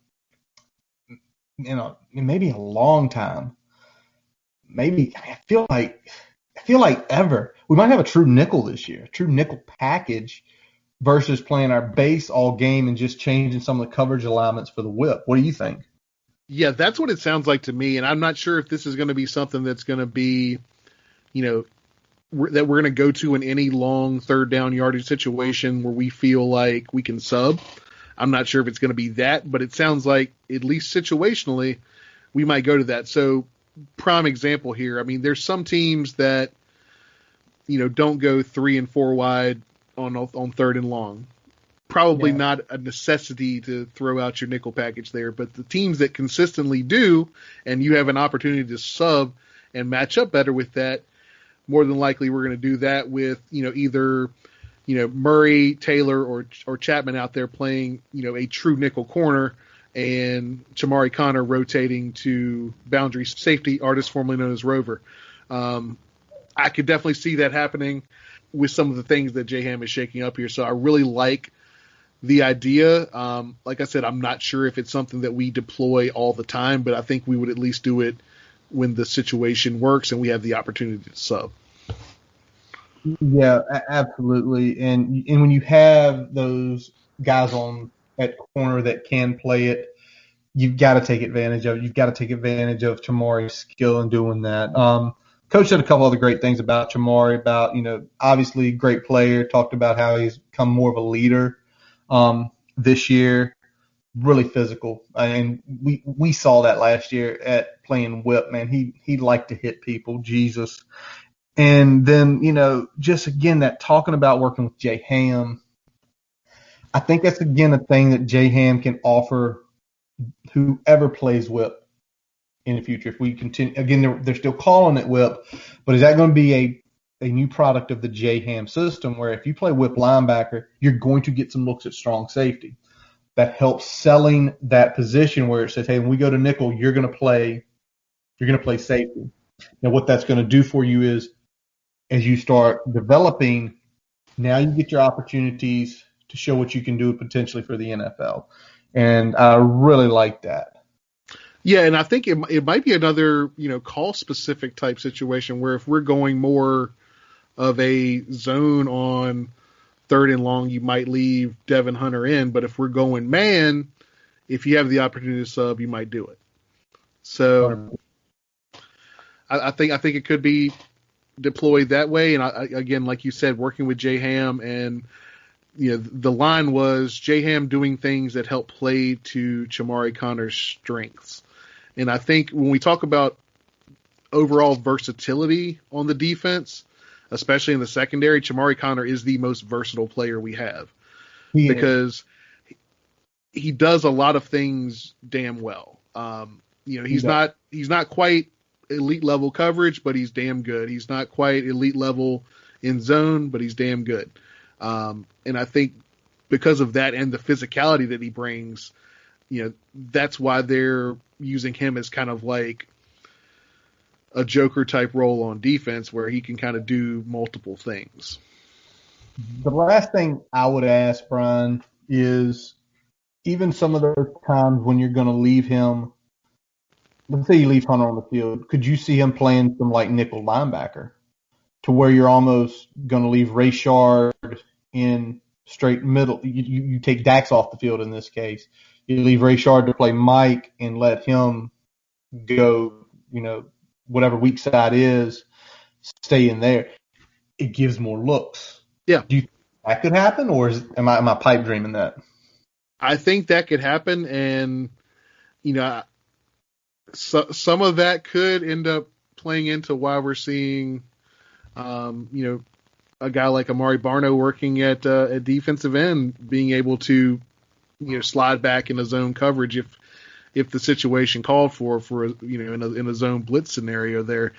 in maybe a long time, maybe I feel like ever, we might have a true nickel this year, a true nickel package versus playing our base all game and just changing some of the coverage alignments for the whip. What do you think? Yeah, that's what it sounds like to me, and I'm not sure if this is going to be something that's going to be, that we're going to go to in any long third down yardage situation where we feel like we can sub. I'm not sure if it's going to be that, but it sounds like, at least situationally, we might go to that. So, prime example here. I mean, there's some teams that, don't go 3 and 4 wide on third and long. Probably not a necessity to throw out your nickel package there, but the teams that consistently do, and you have an opportunity to sub and match up better with that, more than likely we're going to do that with, either, Murray, Taylor, or Chapman out there playing, a true nickel corner, and Chamari Connor rotating to boundary safety, artist formerly known as Rover. I could definitely see that happening with some of the things that J-Ham is shaking up here. So I really like the idea. Like I said, I'm not sure if it's something that we deploy all the time, but I think we would at least do it when the situation works and we have the opportunity to sub. Yeah, absolutely. And when you have those guys on at corner that can play it, you've got to take advantage of it. You've got to take advantage of Chamari's skill in doing that. Coach said a couple other great things about Chamari, about, obviously great player, talked about how he's become more of a leader this year, really physical. And we saw that last year at playing whip, man. He liked to hit people, Jesus. And then, just again, that talking about working with J-Ham, I think that's, again, a thing that J-Ham can offer whoever plays whip in the future. If we continue, again, they're still calling it whip, but is that going to be a new product of the J-Ham system where if you play whip linebacker, you're going to get some looks at strong safety? That helps selling that position where it says, hey, when we go to nickel, you're going to play safety. Now, what that's going to do for you is, as you start developing, now you get your opportunities to show what you can do potentially for the NFL. And I really like that. Yeah, and I think it might be another, call-specific type situation where if we're going more of a zone on third and long, you might leave Devin Hunter in. But if we're going man, if you have the opportunity to sub, you might do it. So I think it could be deployed that way. And again, like you said, working with J-Ham, and the line was J-Ham doing things that help play to Chamari Connor's strengths. And I think when we talk about overall versatility on the defense, especially in the secondary, Chamari Connor is the most versatile player we have because he does a lot of things damn well. He's not quite elite level coverage, but he's damn good. He's not quite elite level in zone, but he's damn good. And I think because of that and the physicality that he brings, that's why they're using him as kind of like a Joker type role on defense where he can kind of do multiple things. The last thing I would ask, Brian, is even some of those times when you're going to leave him, let's say you leave Hunter on the field, could you see him playing some like nickel linebacker to where you're almost going to leave Rayshard in straight middle? You take Dax off the field in this case. You leave Rayshard to play Mike and let him go, whatever weak side is, stay in there. It gives more looks. Yeah. Do you think that could happen, or am I pipe dreaming that? I think that could happen, and some of that could end up playing into why we're seeing, a guy like Amari Barno working at defensive end, being able to, slide back into zone coverage if the situation called for in a zone blitz scenario there.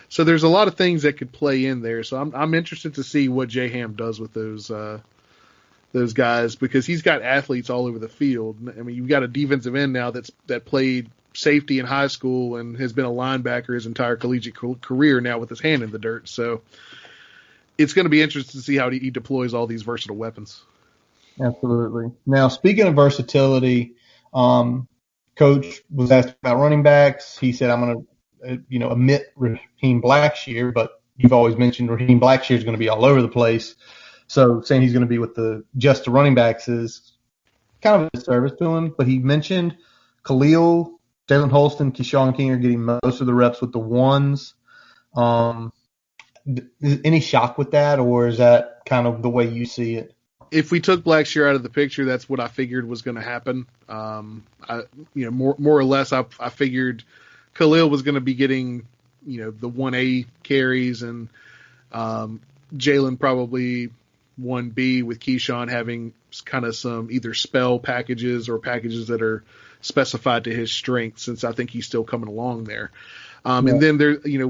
So there's a lot of things that could play in there. So I'm interested to see what J-Ham does with those guys, because he's got athletes all over the field. I mean, you've got a defensive end now that played safety in high school and has been a linebacker his entire collegiate career now with his hand in the dirt. So it's going to be interesting to see how he deploys all these versatile weapons. Absolutely. Now, speaking of versatility, Coach was asked about running backs. He said, I'm going to, omit Raheem Blackshear, but you've always mentioned Raheem Blackshear is going to be all over the place. So saying he's going to be with just the running backs is kind of a disservice to him. But he mentioned Khalil, Jalen Holston, Keyshawn King are getting most of the reps with the ones. Any shock with that, or is that kind of the way you see it? If we took Blackshear out of the picture, that's what I figured was going to happen. More or less, I figured Khalil was going to be getting, the 1A carries, and Jalen probably 1B, with Keyshawn having kind of some either spell packages or packages that are specified to his strength, since I think he's still coming along there. And then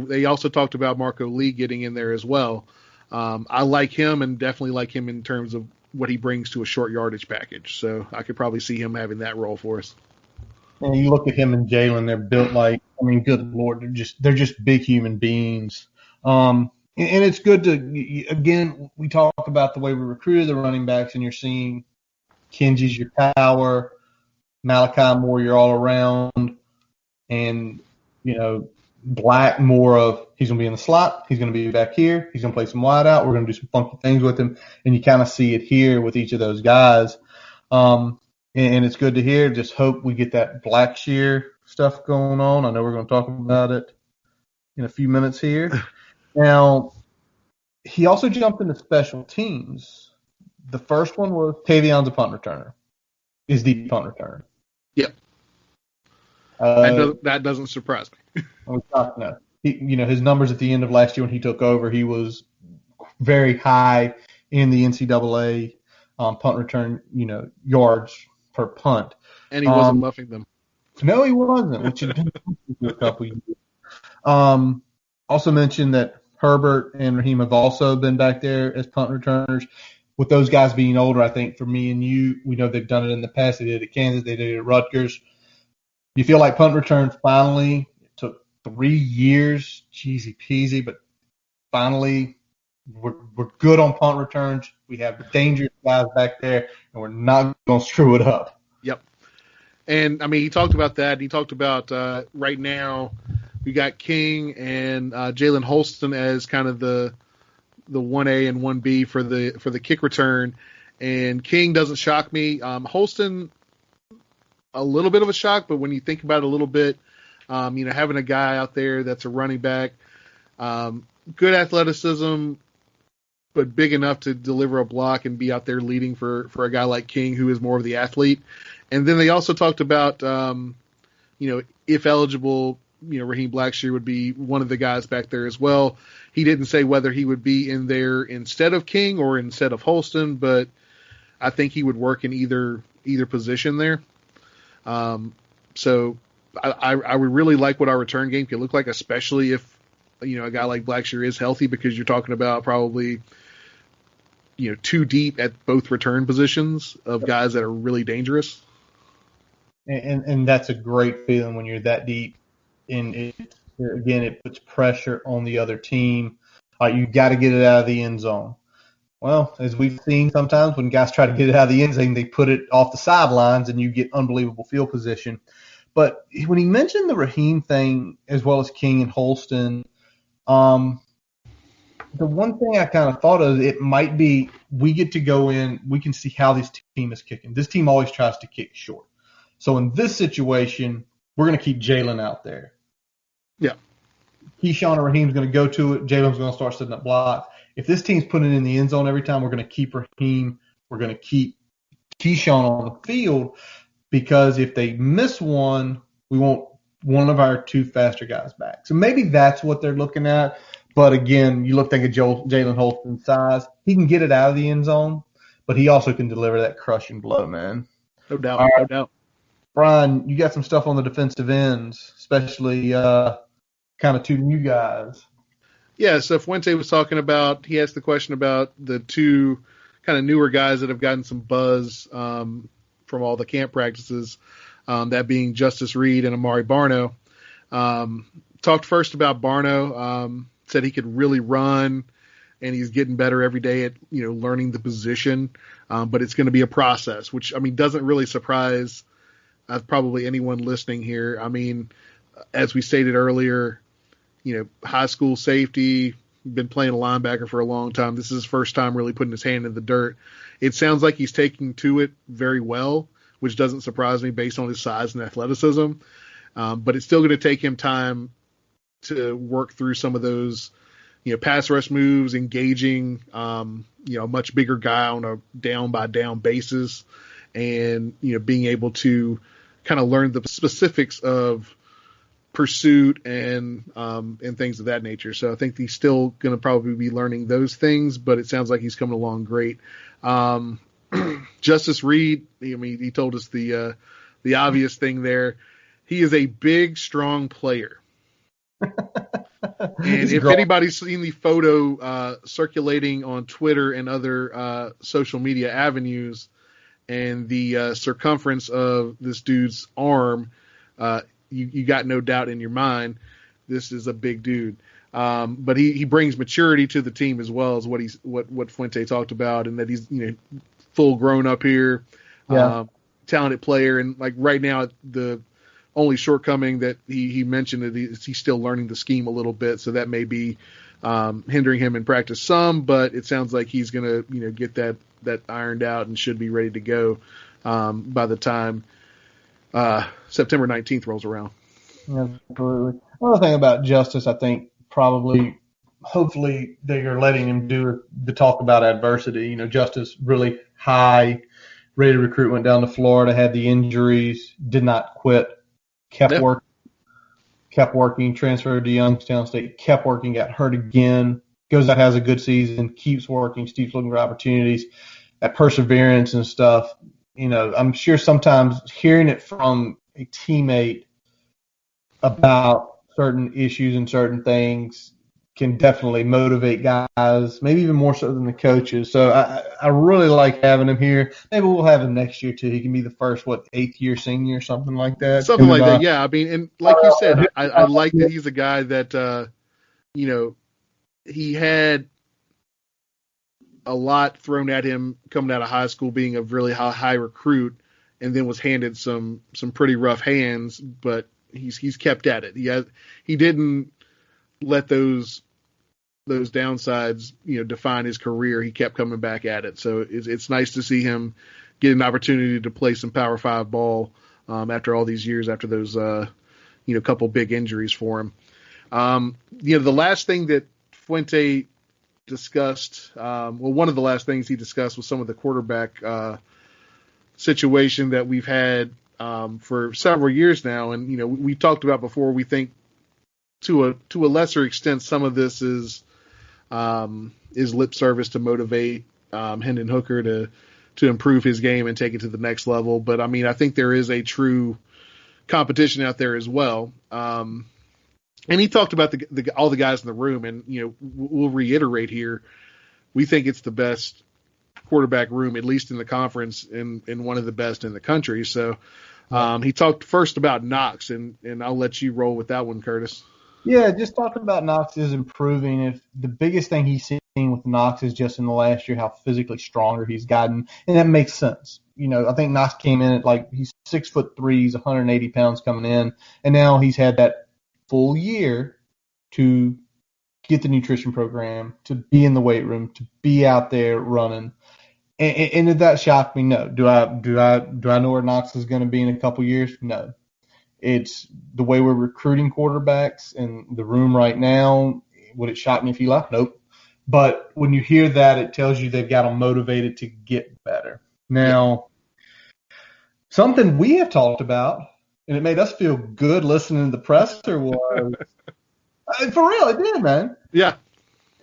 they also talked about Marco Lee getting in there as well. I like him, and definitely like him in terms of what he brings to a short yardage package. So I could probably see him having that role for us. And you look at him and Jalen, they're built like, good Lord, they're just big human beings. And it's good to, again, we talk about the way we recruited the running backs, and you're seeing Kenji's your power, Malachi Moore, you're all around, and, Black more of he's going to be in the slot, he's going to be back here, he's going to play some wide out, we're going to do some funky things with him, and you kind of see it here with each of those guys. And it's good to hear. Just hope we get that Blackshear stuff going on. I know we're going to talk about it in a few minutes here. Now, he also jumped into special teams. The first one was Tavion's a punt returner. Is the punt returner. Yep. That doesn't surprise me. No. His numbers at the end of last year when he took over, he was very high in the NCAA punt return, yards per punt. And he wasn't muffing them. No, he wasn't, which has been a couple years. Also mentioned that Herbert and Raheem have also been back there as punt returners. With those guys being older, I think for me and you, we know they've done it in the past. They did it at Kansas. They did it at Rutgers. You feel like punt returns finally took 3 years, cheesy peasy, but finally we're good on punt returns. We have dangerous guys back there, and we're not going to screw it up. Yep. And, he talked about that. He talked about right now we got King and Jalen Holston as kind of the 1A and 1B for the kick return. And King doesn't shock me. Holston, a little bit of a shock, but when you think about it a little bit, having a guy out there that's a running back, good athleticism, but big enough to deliver a block and be out there leading for a guy like King, who is more of the athlete. And then they also talked about, if eligible, Raheem Blackshear would be one of the guys back there as well. He didn't say whether he would be in there instead of King or instead of Holston, but I think he would work in either position there. So I would really like what our return game could look like, especially if, a guy like Blackshear is healthy, because you're talking about probably, 2 deep at both return positions of guys that are really dangerous. And that's a great feeling when you're that deep. And it puts pressure on the other team. You got to get it out of the end zone. Well, as we've seen sometimes when guys try to get it out of the end zone, they put it off the sidelines and you get unbelievable field position. But when he mentioned the Raheem thing as well as King and Holston, the one thing I kind of thought of, it might be we get to go in, we can see how this team is kicking. This team always tries to kick short. So in this situation, we're going to keep Jalen out there. Yeah. Keyshawn and Raheem's going to go to it. Jalen's going to start setting up blocks. If this team's putting it in the end zone every time, we're going to keep Raheem. We're going to keep Keyshawn on the field, because if they miss one, we want one of our 2 faster guys back. So maybe that's what they're looking at. But again, you think of Jalen Holston's size. He can get it out of the end zone, but he also can deliver that crushing blow, man. No doubt. All right. No doubt. Brian, you got some stuff on the defensive ends, especially kind of two new guys. Yeah, so Fuente was talking about, he asked the question about the two kind of newer guys that have gotten some buzz from all the camp practices, that being Justice Reed and Amari Barno. Talked first about Barno, said he could really run, and he's getting better every day at, learning the position, but it's going to be a process, which, doesn't really surprise probably anyone listening here. As we stated earlier, high school safety, been playing a linebacker for a long time. This is his first time really putting his hand in the dirt. It sounds like he's taking to it very well, which doesn't surprise me based on his size and athleticism. But it's still going to take him time to work through some of those, pass rush moves, engaging, a much bigger guy on a down by down basis, and, being able to kind of learn the specifics of pursuit and things of that nature. So I think he's still going to probably be learning those things, but it sounds like he's coming along great. Justice Reed, he told us the obvious thing there. He is a big, strong player. And if anybody's seen the photo circulating on Twitter and other social media avenues, and the circumference of this dude's arm, you got no doubt in your mind this is a big dude. But he brings maturity to the team as well as what Fuente talked about, and that he's full grown up here, talented player, and like right now the only shortcoming that he mentioned is he's still learning the scheme a little bit, so that may be hindering him in practice some, but it sounds like he's gonna get that ironed out and should be ready to go by the time September 19th rolls around. Absolutely. Another thing about Justice, I think hopefully they are letting him do the talk about adversity. Justice really high rated recruit, went down to Florida, had the injuries, did not quit, kept working, transferred to Youngstown State, kept working, got hurt again, goes out, has a good season, keeps working, keeps looking for opportunities, that perseverance and stuff. I'm sure sometimes hearing it from a teammate about certain issues and certain things can definitely motivate guys, maybe even more so than the coaches. So I really like having him here. Maybe we'll have him next year too. He can be the first, 8th year senior, something like that. Something like that, yeah. And like you said, I like that he's a guy that, he had a lot thrown at him coming out of high school, being a really high recruit, and then was handed some pretty rough hands, but he's kept at it. He didn't let those downsides define his career. He kept coming back at it. So it's nice to see him get an opportunity to play some Power 5 ball after all these years, after those couple big injuries for him. The last thing that Fuente discussed, one of the last things he discussed was some of the quarterback situation that we've had for several years now, and we talked about before. We think to a lesser extent some of this is lip service to motivate Hendon Hooker to improve his game and take it to the next level. But I think there is a true competition out there as well. And he talked about all the guys in the room, and we'll reiterate here, we think it's the best quarterback room, at least in the conference, and one of the best in the country. So he talked first about Knox, and I'll let you roll with that one, Curtis. Yeah, just talking about Knox is improving. If the biggest thing he's seen with Knox is just in the last year how physically stronger he's gotten, and that makes sense. I think Knox came in at he's 6'3", he's 180 pounds coming in, and now he's had that full year to get the nutrition program, to be in the weight room, to be out there running. And did that shock me? No. Do I know where Knox is going to be in a couple years? No. It's the way we're recruiting quarterbacks in the room right now. Would it shock me if he left? Nope. But when you hear that, it tells you they've got them motivated to get better. Now, something we have talked about, and it made us feel good listening to the presser, was for real, it did, man. Yeah.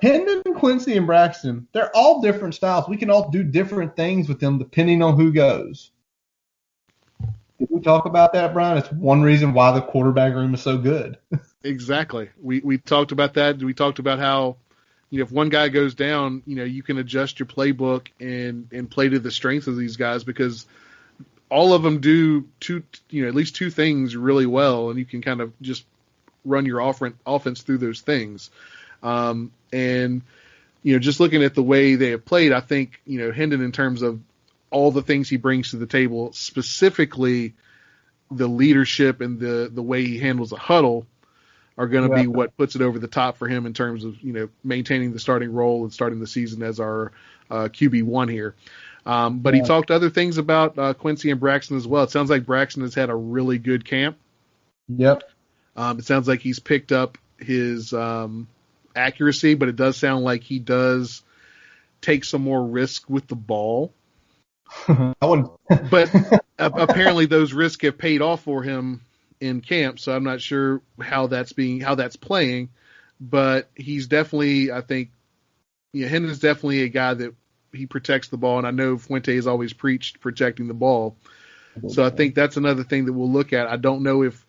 Hendon, Quincy, and Braxton, they're all different styles. We can all do different things with them depending on who goes. If we talk about that, Brian, it's one reason why the quarterback room is so good. Exactly. We talked about that. We talked about how, if one guy goes down, you can adjust your playbook and play to the strengths of these guys, because all of them do at least two things really well, and you can kind of just run your offense through those things. And just looking at the way they have played, I think, Hendon, in terms of all the things he brings to the table, specifically the leadership and the way he handles a huddle, are going to be what puts it over the top for him in terms of, maintaining the starting role and starting the season as our QB1 here. But he talked other things about Quincy and Braxton as well. It sounds like Braxton has had a really good camp. Yep. It sounds like he's picked up his accuracy, but it does sound like he does take some more risk with the ball. But apparently those risks have paid off for him in camp, so I'm not sure how that's playing. But he's definitely, I think, Hendon's definitely a guy that he protects the ball, and I know Fuente has always preached protecting the ball. So I think that's another thing that we'll look at. I don't know if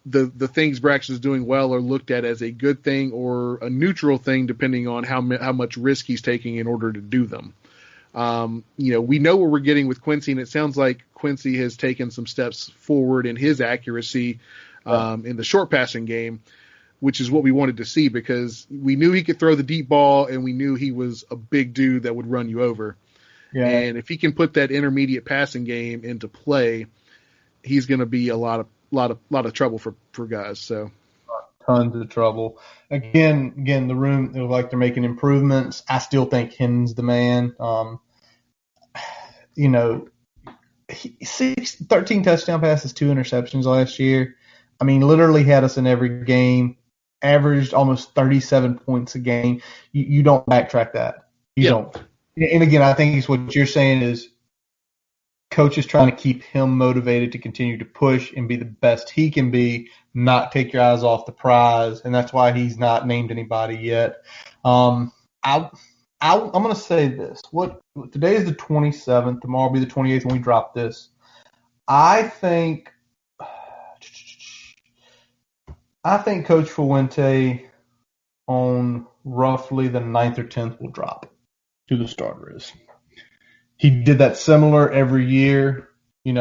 the things Braxton's doing well are looked at as a good thing or a neutral thing, depending on how much risk he's taking in order to do them. We know what we're getting with Quincy, and it sounds like Quincy has taken some steps forward in his accuracy in the short passing game, which is what we wanted to see, because we knew he could throw the deep ball, and we knew he was a big dude that would run you over. Yeah. And if he can put that intermediate passing game into play, he's going to be a lot of trouble for guys. So tons of trouble. Again, the room, it was like they're making improvements. I still think Hendon's the man. 13 touchdown passes, 2 interceptions last year. I mean, literally had us in every game, averaged almost 37 points a game. You don't backtrack that. You don't. And again, I think what you're saying is coach is trying to keep him motivated to continue to push and be the best he can be, not take your eyes off the prize, and that's why he's not named anybody yet. I'm going to say this. Today is the 27th. Tomorrow will be the 28th when we drop this. I think Coach Fuente on roughly the 9th or 10th will drop to the starters. He did that similar every year. He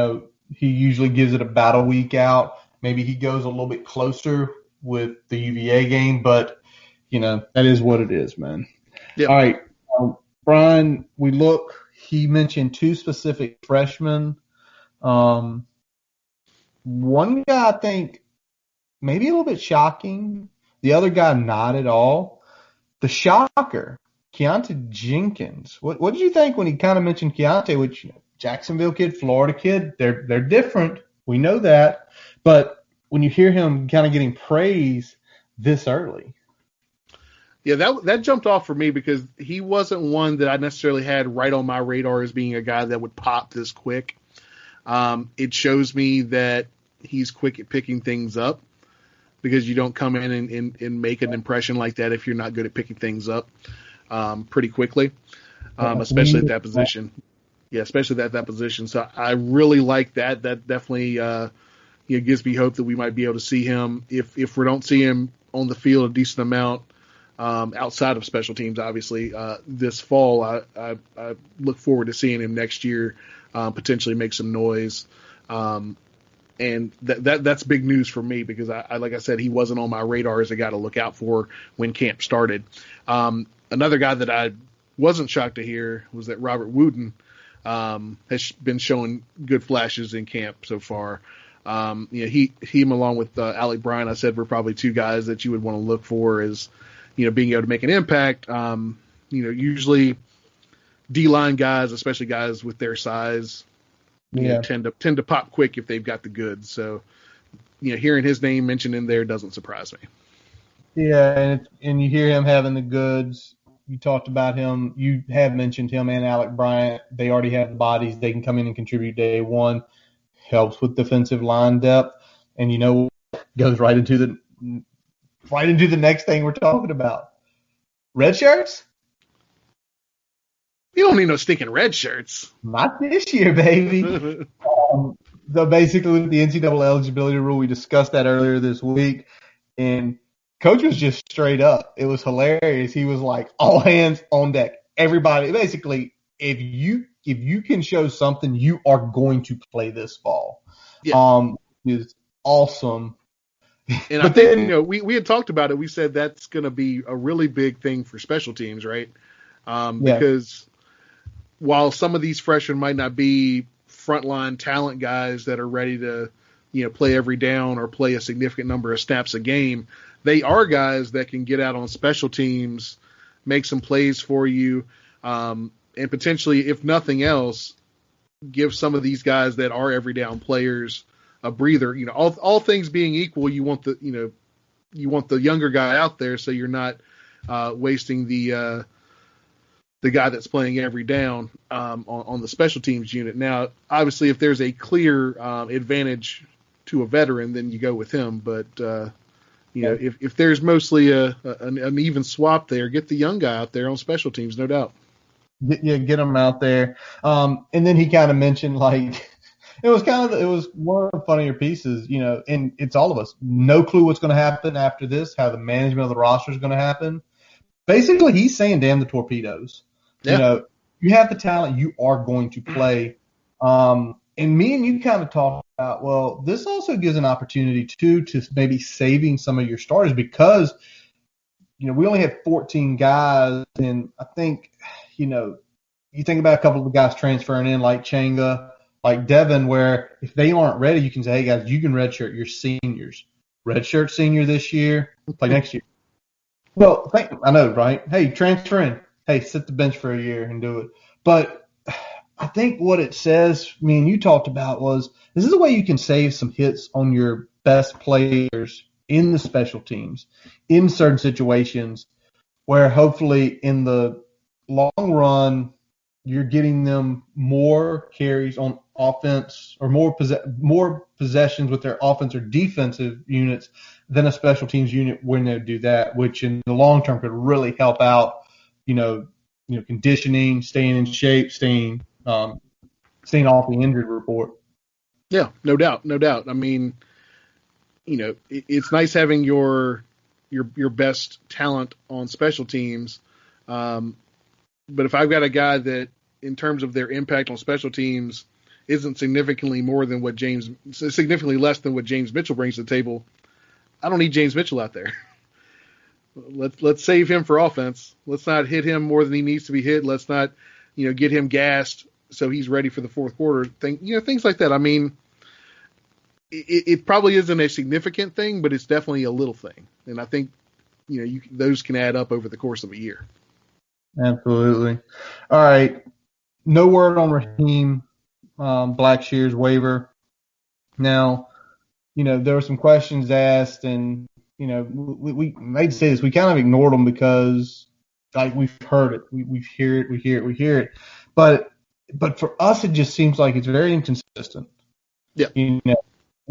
usually gives it about a week out. Maybe he goes a little bit closer with the UVA game, but, that is what it is, man. Yep. All right. Brian, he mentioned 2 specific freshmen. One guy I think maybe a little bit shocking. The other guy not at all. The shocker, Keontae Jenkins. What did you think when he kind of mentioned Keontae, which Jacksonville kid, Florida kid, they're different. We know that. But when you hear him kind of getting praise this early. Yeah, that jumped off for me because he wasn't one that I necessarily had right on my radar as being a guy that would pop this quick. It shows me that he's quick at picking things up, because you don't come in and make an impression like that if you're not good at picking things up pretty quickly, especially at that position. Yeah, especially at that position. So I really like that. That definitely gives me hope that we might be able to see him. If we don't see him on the field a decent amount, outside of special teams, obviously, this fall, I look forward to seeing him next year, potentially make some noise. And that's big news for me, because I like I said, he wasn't on my radar as a guy to look out for when camp started. Another guy that I wasn't shocked to hear was that Robert Wooten has been showing good flashes in camp so far. Him along with Alec Bryant, I said, were probably 2 guys that you would want to look for as being able to make an impact. Usually D-line guys, especially guys with their size, tend to pop quick if they've got the goods. So, hearing his name mentioned in there doesn't surprise me. Yeah, and you hear him having the goods. You talked about him. You have mentioned him and Alec Bryant. They already have the bodies. They can come in and contribute day one. Helps with defensive line depth, and goes right into the next thing we're talking about. Red shirts? You don't need no stinking red shirts. Not this year, baby. So basically, with the NCAA eligibility rule, we discussed that earlier this week, and Coach was just straight up. It was hilarious. He was like, all hands on deck. Everybody, basically, if you can show something, you are going to play this fall. Yeah. Is awesome. And I think, we had talked about it. We said that's going to be a really big thing for special teams, right? Because while some of these freshmen might not be frontline talent guys that are ready to, play every down or play a significant number of snaps a game, they are guys that can get out on special teams, make some plays for you, and potentially, if nothing else, give some of these guys that are every down players a breather. All things being equal, you want the younger guy out there, so you're not wasting the guy that's playing every down on the special teams unit. Now, obviously, if there's a clear advantage to a veteran, then you go with him. But if there's mostly an even swap there, get the young guy out there on special teams, no doubt. Get him out there. And then he kind of mentioned it was one of the funnier pieces, and it's all of us. No clue what's going to happen after this, how the management of the roster is going to happen. Basically, he's saying, damn the torpedoes. Yeah. You have the talent, you are going to play. And me and you kind of talked about, well, this also gives an opportunity to maybe saving some of your starters because, we only had 14 guys, and I think, you think about a couple of the guys transferring in like Changa, like Devin, where if they aren't ready, you can say, hey, guys, you can redshirt your seniors. Redshirt senior this year, play next year. Well, I know, right? Hey, transfer in. Hey, sit the bench for a year and do it. But I think what it says, me and you talked about, was this is a way you can save some hits on your best players in the special teams in certain situations where hopefully in the long run you're getting them more carries on offense or more possessions with their offense or defensive units than a special teams unit when they do that, which in the long term could really help out, conditioning, staying in shape, staying off the injured report. Yeah, no doubt. I mean, it's nice having your best talent on special teams. But if I've got a guy that, in terms of their impact on special teams, isn't significantly less than what James Mitchell brings to the table, I don't need James Mitchell out there. Let's save him for offense. Let's not hit him more than he needs to be hit. Let's not, get him gassed so he's ready for the fourth quarter. Things like that. I mean, it probably isn't a significant thing, but it's definitely a little thing. And I think, those can add up over the course of a year. Absolutely. All right. No word on Raheem Blackshear's waiver. Now, there were some questions asked, and, we made to say this. We kind of ignored them because, we've heard it. We hear it. But for us, it just seems like it's very inconsistent. Yeah.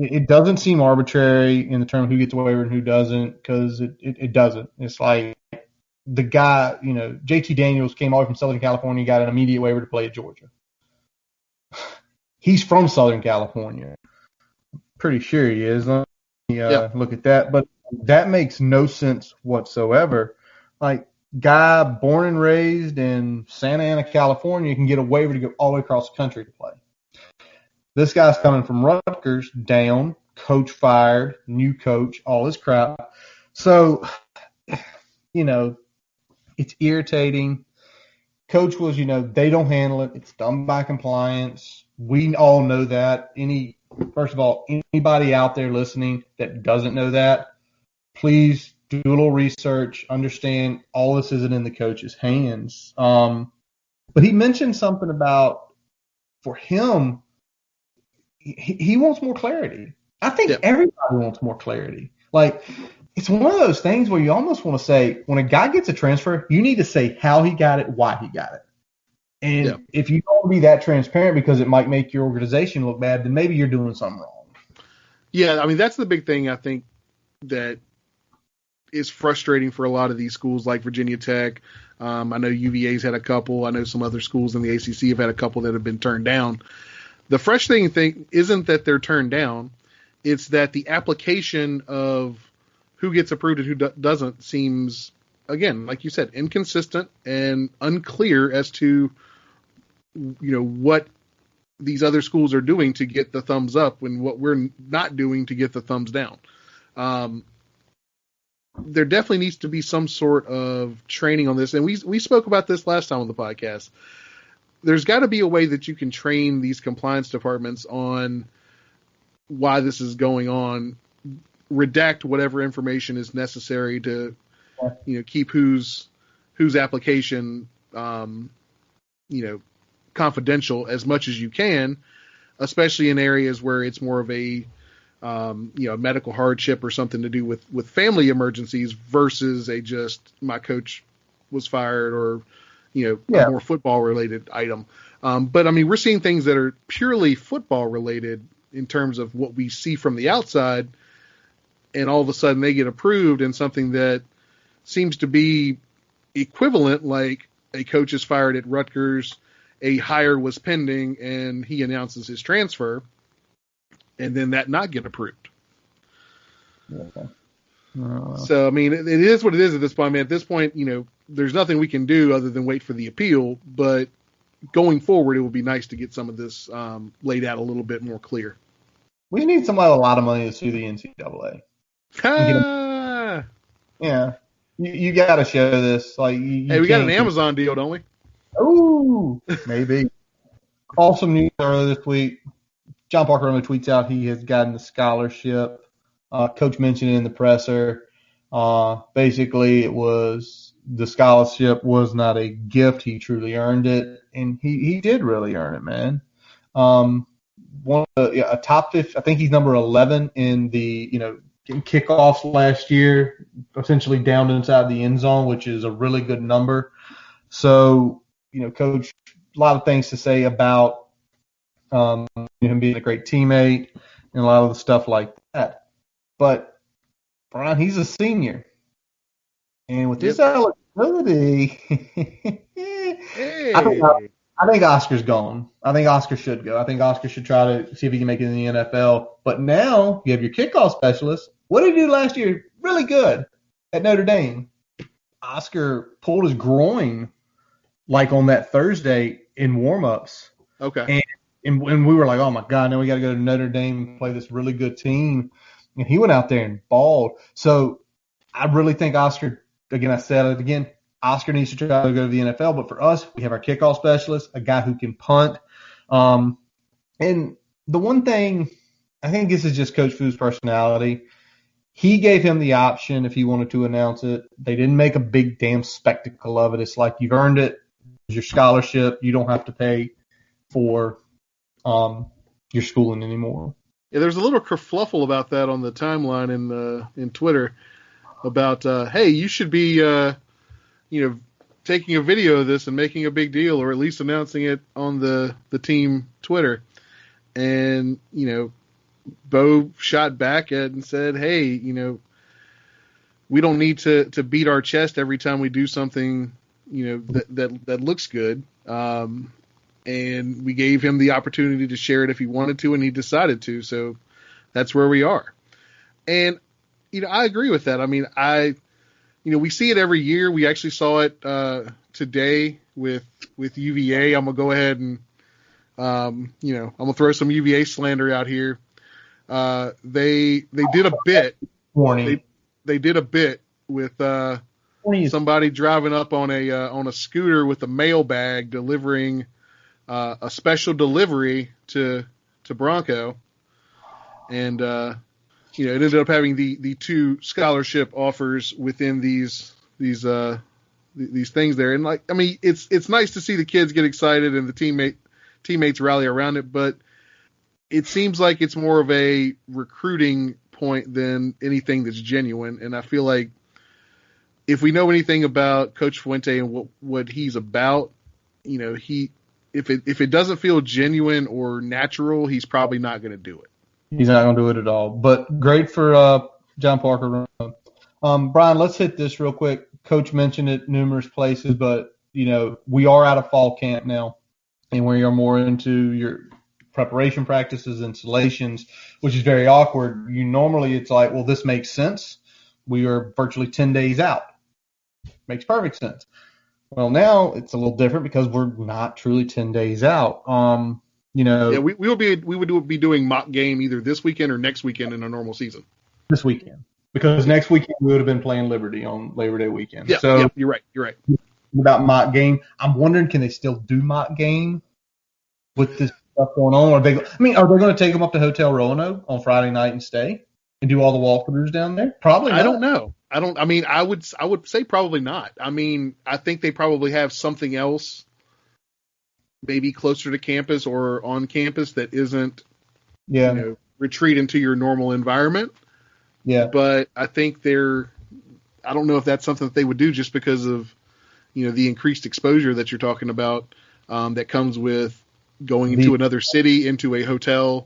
It doesn't seem arbitrary in the term of who gets a waiver and who doesn't, because it doesn't. It's like the guy, JT Daniels came all the way from Southern California, got an immediate waiver to play at Georgia. He's from Southern California. Pretty sure he is. Let me look at that. But that makes no sense whatsoever. Guy born and raised in Santa Ana, California, can get a waiver to go all the way across the country to play. This guy's coming from Rutgers, down, coach fired, new coach, all this crap. So, it's irritating. Coach was, they don't handle it. It's done by compliance. We all know that. First of all, anybody out there listening that doesn't know that, please do a little research. Understand all this isn't in the coach's hands. But he mentioned something about, for him, he wants more clarity. I think everybody wants more clarity. It's one of those things where you almost want to say, when a guy gets a transfer, you need to say how he got it, why he got it. And if you don't be that transparent because it might make your organization look bad, then maybe you're doing something wrong. Yeah, I mean, that's the big thing I think that is frustrating for a lot of these schools like Virginia Tech. I know UVA's had a couple. I know some other schools in the ACC have had a couple that have been turned down. The frustrating thing isn't that they're turned down. It's that the application of who gets approved and who doesn't seems, again, like you said, inconsistent and unclear as to, what these other schools are doing to get the thumbs up and what we're not doing to get the thumbs down. There definitely needs to be some sort of training on this. And we spoke about this last time on the podcast. There's got to be a way that you can train these compliance departments on why this is going on, redact whatever information is necessary to, keep whose application, confidential as much as you can, especially in areas where it's more of a, medical hardship or something to do with family emergencies versus my coach was fired or, a more football related item. But I mean, we're seeing things that are purely football related in terms of what we see from the outside, and all of a sudden they get approved in something that seems to be equivalent, like a coach is fired at Rutgers, a hire was pending, and he announces his transfer, and then that not get approved. Okay. So, I mean, it is what it is at this point. I mean, at this point, there's nothing we can do other than wait for the appeal, but going forward, it would be nice to get some of this laid out a little bit more clear. We need somebody with a lot of money to sue the NCAA. Yeah. You got to show this. Hey, we got an Amazon deal, don't we? Ooh, maybe. Awesome news earlier this week. John Parker only tweets out he has gotten the scholarship. Coach mentioned it in the presser. Basically, the scholarship was not a gift. He truly earned it, and he did really earn it, man. A top 50. I think he's number 11 in the kickoffs last year, essentially down inside the end zone, which is a really good number. So, Coach, a lot of things to say about him being a great teammate and a lot of the stuff like that. But, Brian, he's a senior. And with this eligibility, hey. I think Oscar's gone. I think Oscar should go. I think Oscar should try to see if he can make it in the NFL. But now you have your kickoff specialist. What did he do last year? Really good at Notre Dame. Oscar pulled his groin on that Thursday in warm-ups. Okay. And we were like, oh, my God, now we got to go to Notre Dame and play this really good team. And he went out there and balled. So I really think Oscar, again, I said it again, Oscar needs to try to go to the NFL. But for us, we have our kickoff specialist, a guy who can punt. And the one thing, I think this is just Coach Fu's personality. He gave him the option if he wanted to announce it. They didn't make a big damn spectacle of it. It's like you've earned it. It's your scholarship. You don't have to pay for your schooling anymore. Yeah, there's a little kerfluffle about that on the timeline in Twitter about, hey, you should be, taking a video of this and making a big deal, or at least announcing it on the team Twitter. And, Bo shot back at and said, hey, we don't need to beat our chest every time we do something, that looks good. And we gave him the opportunity to share it if he wanted to, and he decided to. So that's where we are. And, I agree with that. I mean, we see it every year. We actually saw it today with UVA. I'm going to go ahead and, I'm going to throw some UVA slander out here. They did a bit. Warning. They did a bit with somebody driving up on a scooter with a mail bag delivering a special delivery to Bronco, and it ended up having the two scholarship offers within these things there. And it's nice to see the kids get excited and the teammates rally around it, but it seems like it's more of a recruiting point than anything that's genuine. And I feel like if we know anything about Coach Fuente and what he's about, if it doesn't feel genuine or natural, he's probably not going to do it. He's not going to do it at all. But great for John Parker. Brian, let's hit this real quick. Coach mentioned it numerous places, but we are out of fall camp now, and we are more into your preparation practices, installations, which is very awkward. Normally it's like, well, this makes sense. We are virtually 10 days out. Makes perfect sense. Well, now it's a little different because we're not truly 10 days out. Yeah, we would be doing mock game either this weekend or next weekend in a normal season. This weekend, because next weekend we would have been playing Liberty on Labor Day weekend. Yeah, so you're right. About mock game, I'm wondering, can they still do mock game with this stuff going on? Are they going to take them up to Hotel Roanoke on Friday night and stay and do all the walkthroughs down there? Probably not. I don't know. I would say probably not. I mean, I think they probably have something else, maybe closer to campus or on campus that isn't, retreat into your normal environment. Yeah. But I think I don't know if that's something that they would do just because of, the increased exposure that you're talking about, that comes with going into another city, into a hotel,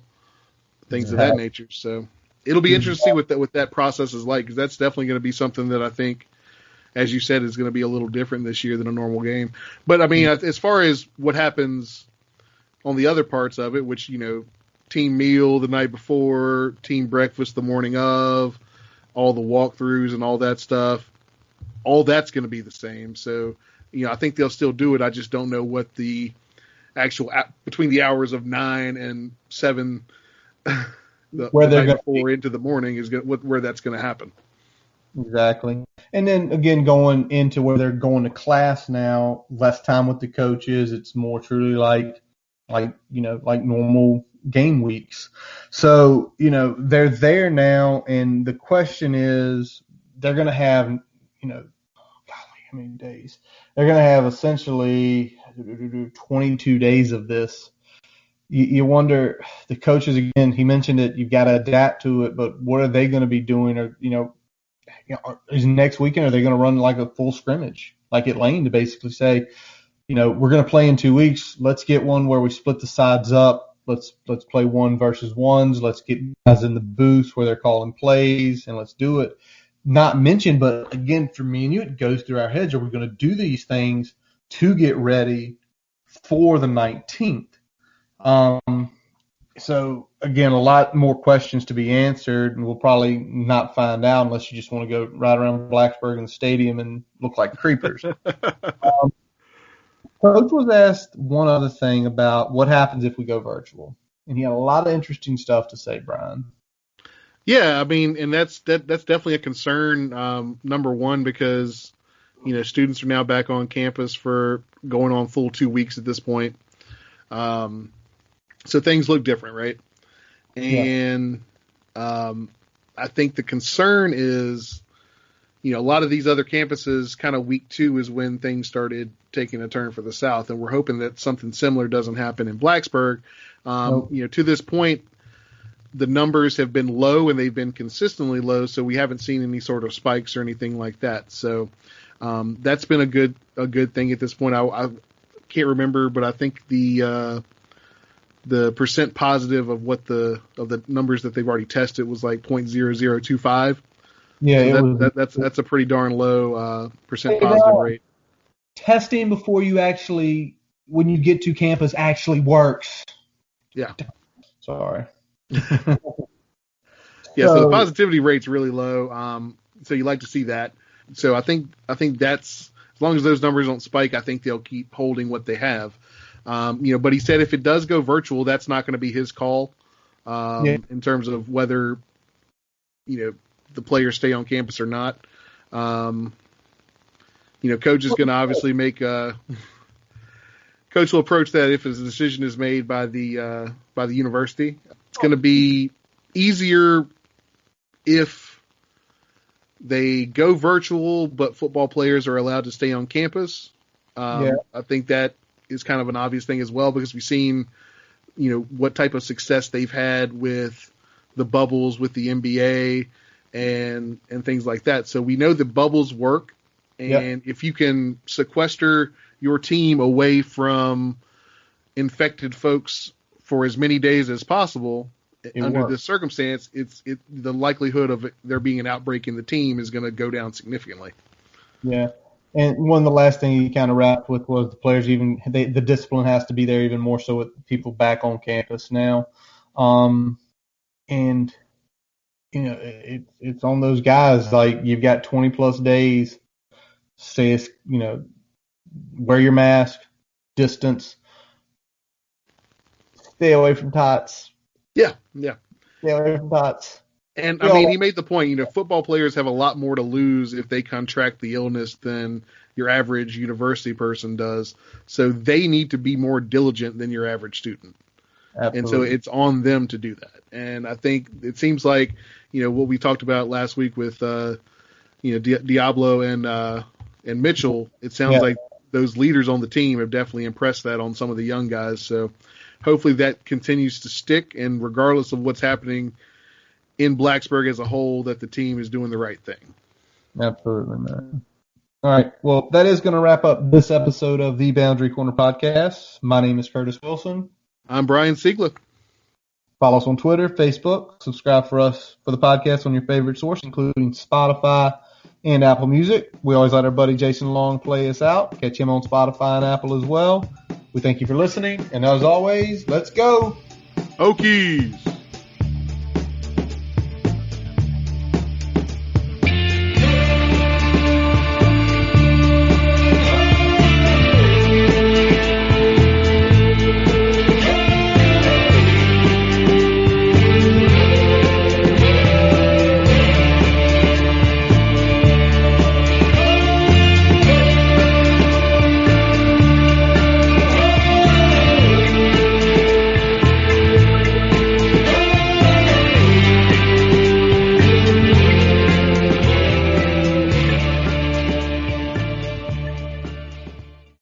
things of that nature. So it'll be interesting to see what that process is like, because that's definitely going to be something that I think, as you said, is going to be a little different this year than a normal game. But I mean, as far as what happens on the other parts of it, which, team meal the night before, team breakfast the morning of, all the walkthroughs and all that stuff, all that's going to be the same. So, I think they'll still do it. I just don't know what the actual between the hours of 9 and 7 where they're going before into the morning is where that's going to happen. Exactly. And then again, going into where they're going to class now, less time with the coaches. It's more truly like normal game weeks. So, they're there now. And the question is, they're going to have, how many days? They're going to have essentially 22 days of this. You wonder, the coaches, again, he mentioned it, you've got to adapt to it, but what are they going to be doing? Or, is next weekend, are they going to run like a full scrimmage, like at Lane, to basically say, we're going to play in 2 weeks. Let's get one where we split the sides up. Let's play 1 versus 1s. Let's get guys in the booth where they're calling plays, and let's do it. Not mentioned, but again, for me and you, it goes through our heads. Are we going to do these things to get ready for the 19th? So again, a lot more questions to be answered, and we'll probably not find out unless you just want to go right around Blacksburg and the stadium and look like creepers. Coach was asked one other thing about what happens if we go virtual, and he had a lot of interesting stuff to say, Brian. Yeah, I mean, and that's definitely a concern. Number one, because students are now back on campus for going on full 2 weeks at this point. So things look different, right? And I think the concern is, a lot of these other campuses, kind of week 2 is when things started taking a turn for the South, and we're hoping that something similar doesn't happen in Blacksburg. To this point, the numbers have been low, and they've been consistently low, so we haven't seen any sort of spikes or anything like that. So that's been a good thing at this point. I can't remember, but I think the percent positive of the numbers that they've already tested was like 0.0025. Yeah, so that's a pretty darn low percent positive rate. Testing before you actually, when you get to campus, actually works. Yeah. Sorry. Yeah, so the positivity rate's really low. So you like to see that. So I think that's, as long as those numbers don't spike, I think they'll keep holding what they have. But he said if it does go virtual, that's not going to be his call in terms of whether, the players stay on campus or not. Coach is going to obviously make coach will approach that if his decision is made by the university. It's going to be easier if they go virtual, but football players are allowed to stay on campus. I think that is kind of an obvious thing as well, because we've seen, what type of success they've had with the bubbles, with the NBA and things like that. So we know the bubbles work. And if you can sequester your team away from infected folks for as many days as possible under this circumstance, the likelihood of there being an outbreak in the team is going to go down significantly. Yeah. And one of the last things he kind of wrapped with was the players the discipline has to be there even more so with people back on campus now. And it's on those guys. Like, you've got 20 plus days. Wear your mask, distance, stay away from tots. Yeah. Stay away from tots. And he made the point, football players have a lot more to lose if they contract the illness than your average university person does. So they need to be more diligent than your average student. Absolutely. And so it's on them to do that. And I think it seems like, what we talked about last week with, Diablo and Mitchell, it sounds like those leaders on the team have definitely impressed that on some of the young guys. So hopefully that continues to stick. And regardless of what's happening in Blacksburg as a whole, that the team is doing the right thing. Absolutely, man. All right. Well, that is going to wrap up this episode of the Boundary Corner Podcast. My name is Curtis Wilson. I'm Brian Siegler. Follow us on Twitter, Facebook. Subscribe for the podcast on your favorite source, including Spotify and Apple Music. We always let our buddy Jason Long play us out. Catch him on Spotify and Apple as well. We thank you for listening. And as always, let's go. Hokies.